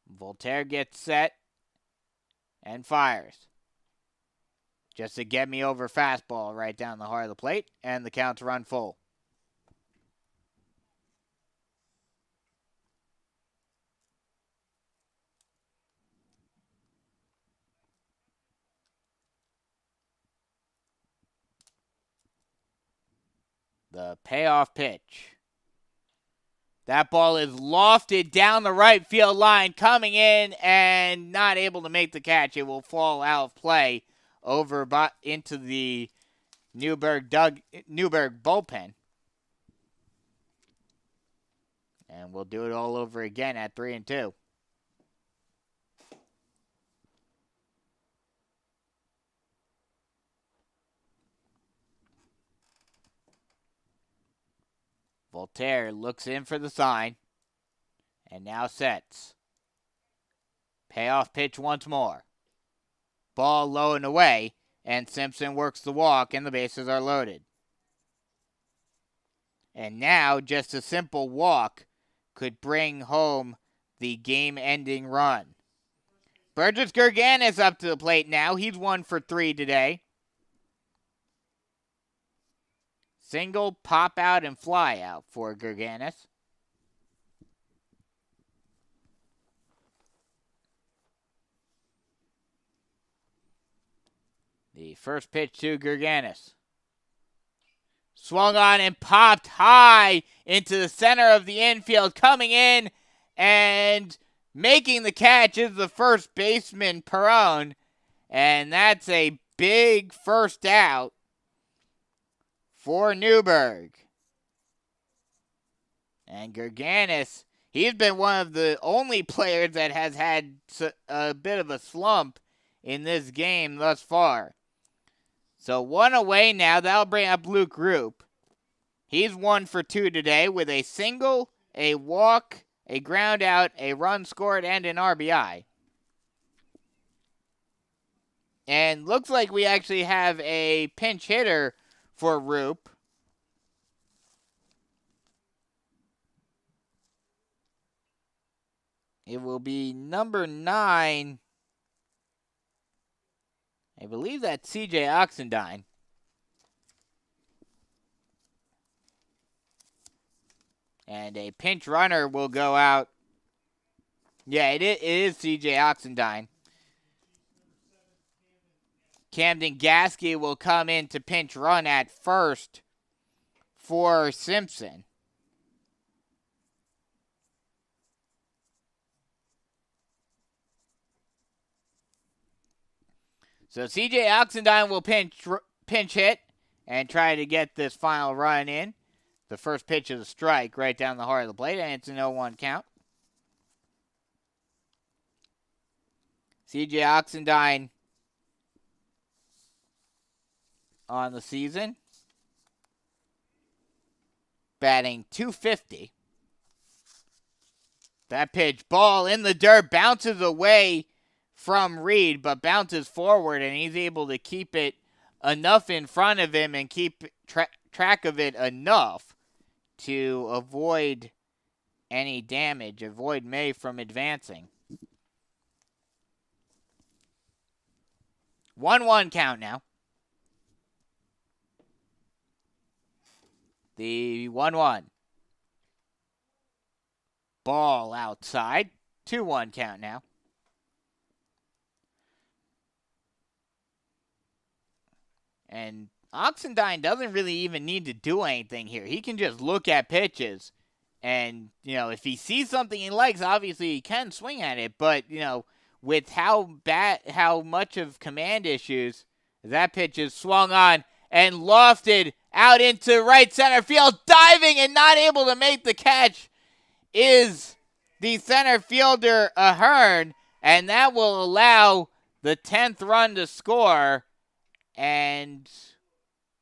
Speaker 2: Voltaire gets set and fires. Just a get-me-over fastball right down the heart of the plate, and the count's run full. The payoff pitch. That ball is lofted down the right field line, coming in and not able to make the catch. It will fall out of play over into the Newburgh bullpen. And we'll do it all over again at 3-2. Voltaire looks in for the sign and now sets. Payoff pitch once more. Ball low and away, and Simpson works the walk, and the bases are loaded. And now just a simple walk could bring home the game-ending run. Burgess Gerganis up to the plate now. He's 1 for 3 today. Single, pop out, and fly out for Gerganis. The first pitch to Gerganis. Swung on and popped high into the center of the infield. Coming in and making the catch is the first baseman, Perrone. And that's a big first out for Newburgh. And Gerganis, he's been one of the only players that has had a bit of a slump in this game thus far. So 1 away now. That'll bring up Luke Roop. He's 1 for 2 today with a single, a walk, a ground out, a run scored, and an RBI. And looks like we actually have a pinch hitter for Roop. It will be number 9. I believe that's CJ Oxendine. And a pinch runner will go out. Yeah, it is CJ Oxendine. Camden Gasky will come in to pinch run at first for Simpson. So CJ Oxendine will pinch hit and try to get this final run in. The first pitch is a strike right down the heart of the plate, and it's an 0-1 count. CJ Oxendine on the season, batting .250. That pitch, ball in the dirt, bounces away from Reed, but bounces forward, and he's able to keep it enough in front of him and keep track of it enough to avoid any damage, avoid May from advancing. 1-1 count now. The 1-1. Ball outside. 2-1 count now. And Oxendine doesn't really even need to do anything here. He can just look at pitches. And, if he sees something he likes, obviously he can swing at it. But, with how much of command issues, that pitch is swung on and lofted out into right center field. Diving and not able to make the catch is the center fielder, Ahern. And that will allow the 10th run to score. And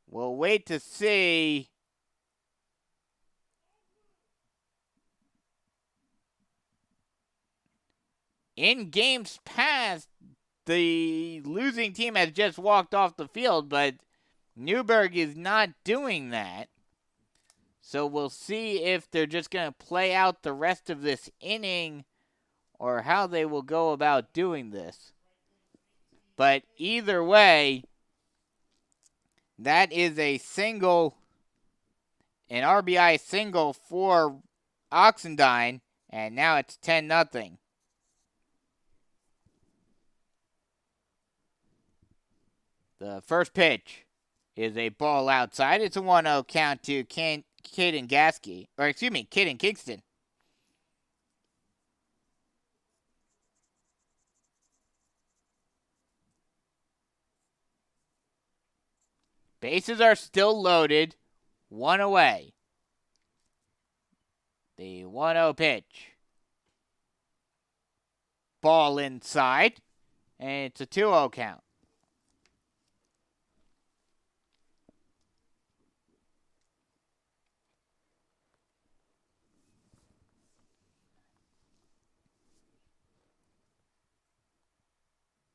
Speaker 2: we'll wait to see. In games past, the losing team has just walked off the field, but Newburgh is not doing that. So we'll see if they're just going to play out the rest of this inning or how they will go about doing this. But either way, that is a single, an RBI single for Oxendine, and now it's 10-0. The first pitch is a ball outside. It's a 1-0 count to Caden Gasky. Or, excuse me, Caden Kingston. Bases are still loaded. 1 away. The 1-0 pitch. Ball inside. And it's a 2-0 count.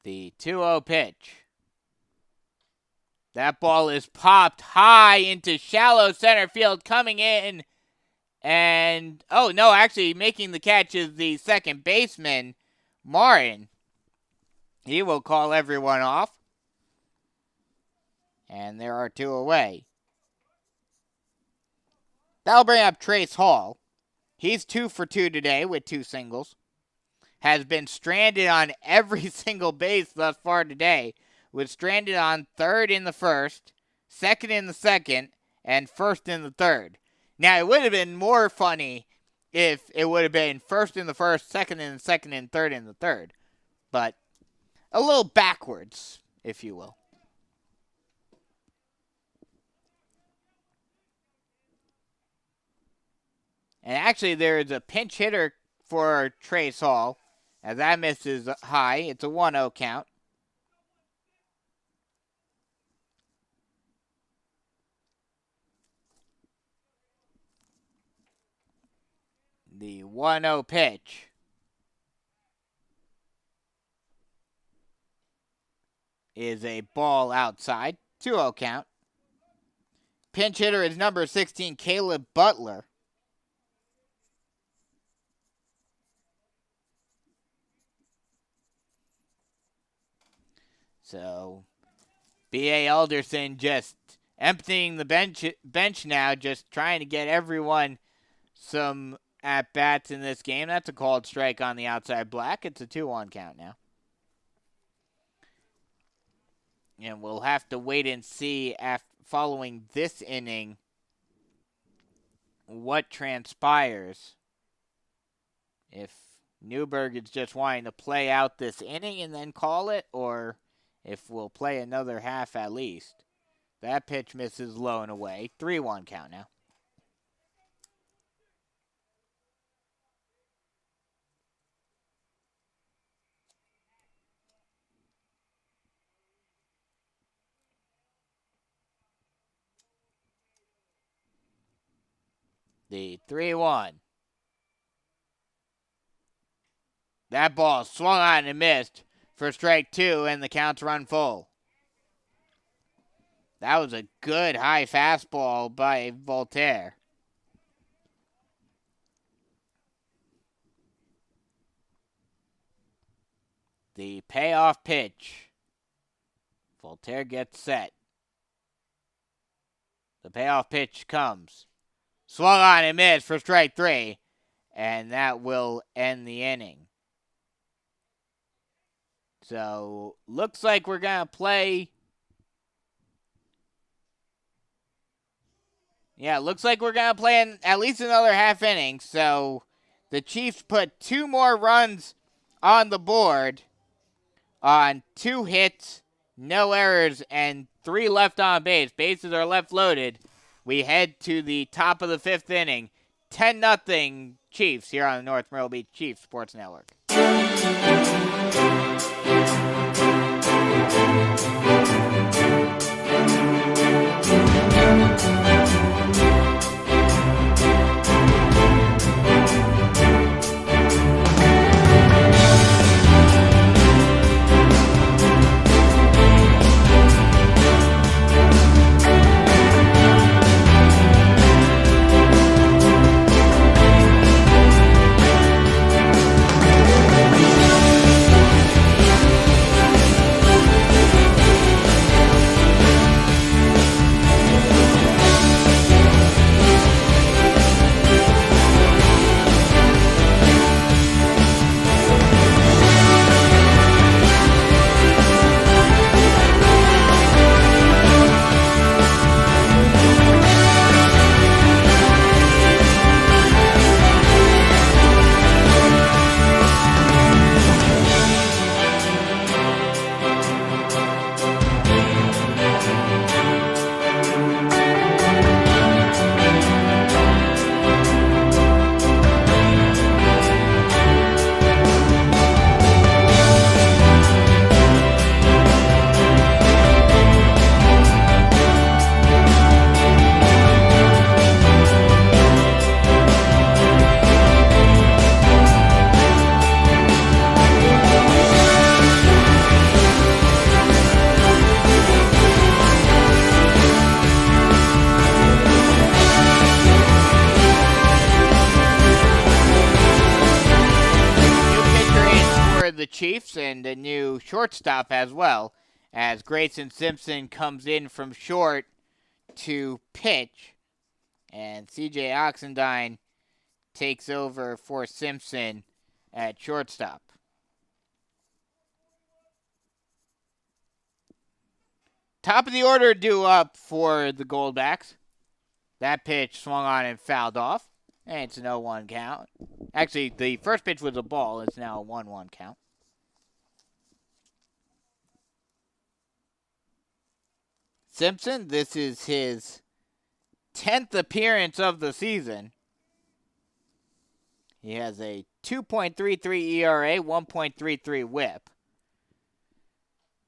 Speaker 2: The 2-0 pitch. That ball is popped high into shallow center field, coming in. And, oh no, actually making the catch is the second baseman, Martin. He will call everyone off. And there are 2 away. That'll bring up Trace Hall. He's 2 for 2 today with 2 singles. Has been stranded on every single base thus far today, was stranded on third in the first, second in the second, and first in the third. Now, it would have been more funny if it would have been first in the first, second in the second, and third in the third. But a little backwards, if you will. And actually, there is a pinch hitter for Trace Hall. As that misses high, it's a 1-0 count. The 1-0 pitch is a ball outside. 2-0 count. Pinch hitter is number 16, Caleb Butler. So, B.A. Alderson just emptying the bench now, just trying to get everyone some at-bats in this game. That's a called strike on the outside black. It's a 2-1 count now. And we'll have to wait and see following this inning what transpires. If Newburgh is just wanting to play out this inning and then call it, or if we'll play another half at least. That pitch misses low and away. 3-1 count now. The 3-1. That ball swung on and missed for strike 2, and the count's run full. That was a good high fastball by Voltaire. The payoff pitch. Voltaire gets set. The payoff pitch comes. Swung on and missed for strike 3, and that will end the inning. So, looks like we're going to play. Yeah, looks like we're going to play at least another half inning. So, the Chiefs put 2 more runs on the board on 2 hits, no errors, and 3 left on base. Bases are left loaded. We head to the top of the 5th inning. 10-0 Chiefs here on the North Myrtle Beach Chiefs Sports Network. Chiefs and a new shortstop as well, as Grayson Simpson comes in from short to pitch, and CJ Oxendine takes over for Simpson at shortstop. Top of the order due up for the Goldbacks. That pitch swung on and fouled off. And it's an 0-1 count. Actually, the first pitch was a ball. It's now a 1-1 count. Simpson, this is his 10th appearance of the season. He has a 2.33 ERA, 1.33 whip.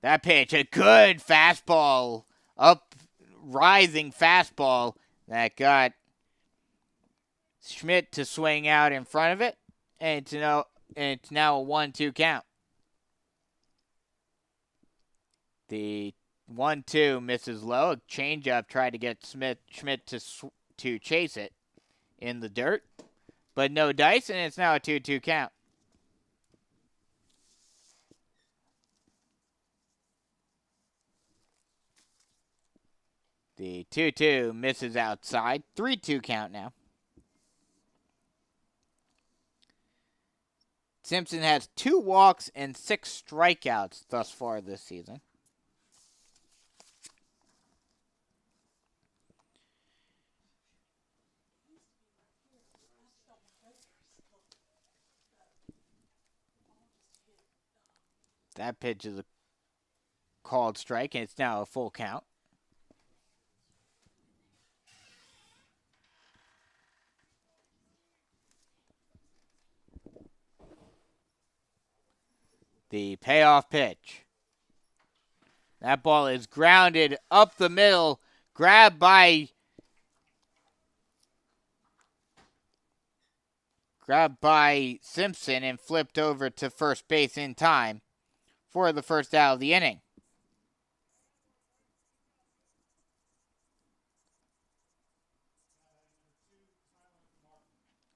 Speaker 2: That pitch, a good fastball, rising fastball that got Schmidt to swing out in front of it, and it's now a 1-2 count. The 1-2 misses low. A changeup tried to get Schmidt to chase it in the dirt, but no dice, and it's now a 2-2 count. The 2-2 misses outside. 3-2 count now. Simpson has 2 walks and 6 strikeouts thus far this season. That pitch is a called strike, and it's now a full count. The payoff pitch. That ball is grounded up the middle, grabbed by Simpson and flipped over to first base in time for the first out of the inning.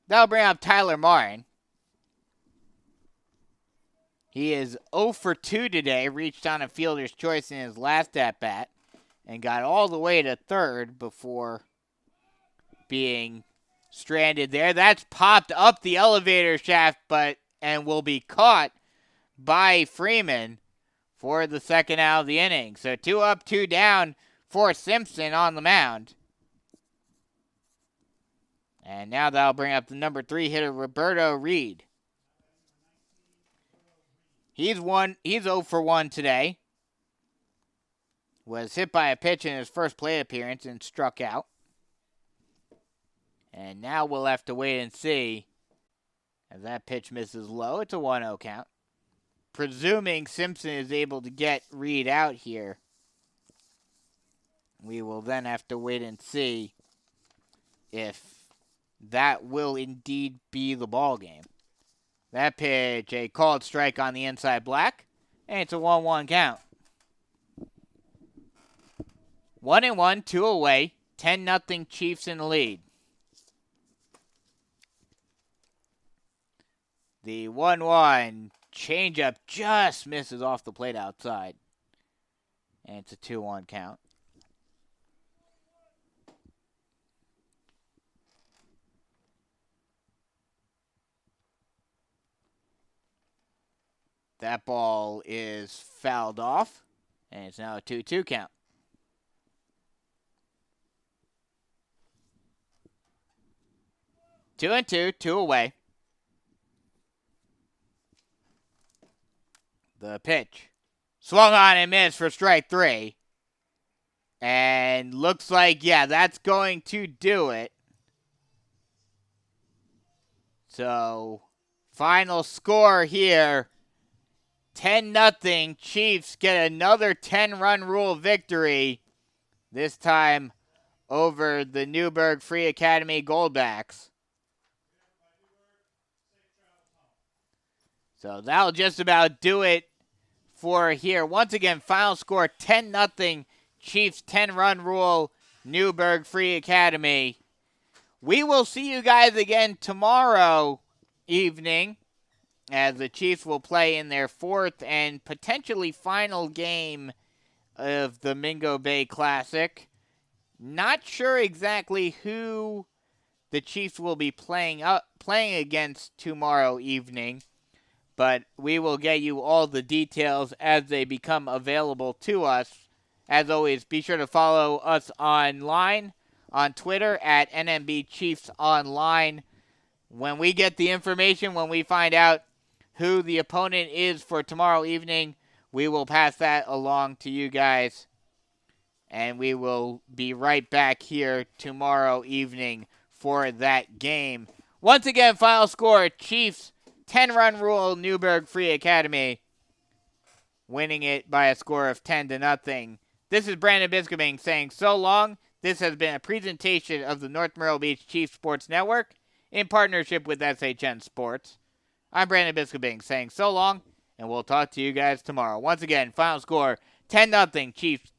Speaker 2: That'll bring up Tyler Martin. He is 0 for 2 today, reached on a fielder's choice in his last at-bat, and got all the way to third before being stranded there. That's popped up the elevator shaft, and will be caught by Freeman for the second out of the inning. So 2 up, 2 down for Simpson on the mound. And now that'll bring up the number 3 hitter, Roberto Reed. He's 0 for 1 today. Was hit by a pitch in his first plate appearance and struck out. And now we'll have to wait and see. As that pitch misses low, it's a 1-0 count. Presuming Simpson is able to get Reed out here, we will then have to wait and see if that will indeed be the ball game. That pitch, a called strike on the inside black, and it's a 1-1 count. 1-1, 2 away, 10-0 Chiefs in the lead. The 1-1 changeup just misses off the plate outside, and it's a 2-1 count. That ball is fouled off, and it's now a 2-2 count. Two and two away. The pitch. Swung on and missed for strike 3. And looks like, that's going to do it. So, final score here. 10-0. Chiefs get another 10-run rule victory. This time over the Newburgh Free Academy Goldbacks. So that'll just about do it for here. Once again, final score 10-0. Chiefs 10-run rule, Newburgh Free Academy. We will see you guys again tomorrow evening as the Chiefs will play in their 4th and potentially final game of the Mingo Bay Classic. Not sure exactly who the Chiefs will be playing against tomorrow evening, but we will get you all the details as they become available to us As always, be sure to follow us online on Twitter at NMB Chiefs Online. When we get the information, when we find out who the opponent is for tomorrow evening, we will pass that along to you guys. And we will be right back here tomorrow evening for that game. Once again, final score, Chiefs 10-run rule, Newburgh Free Academy, winning it by a score of 10-0. This is Brandon Biskobing saying so long. This has been a presentation of the North Myrtle Beach Chiefs Sports Network in partnership with SHN Sports. I'm Brandon Biskobing saying so long, and we'll talk to you guys tomorrow. Once again, final score 10-0 Chiefs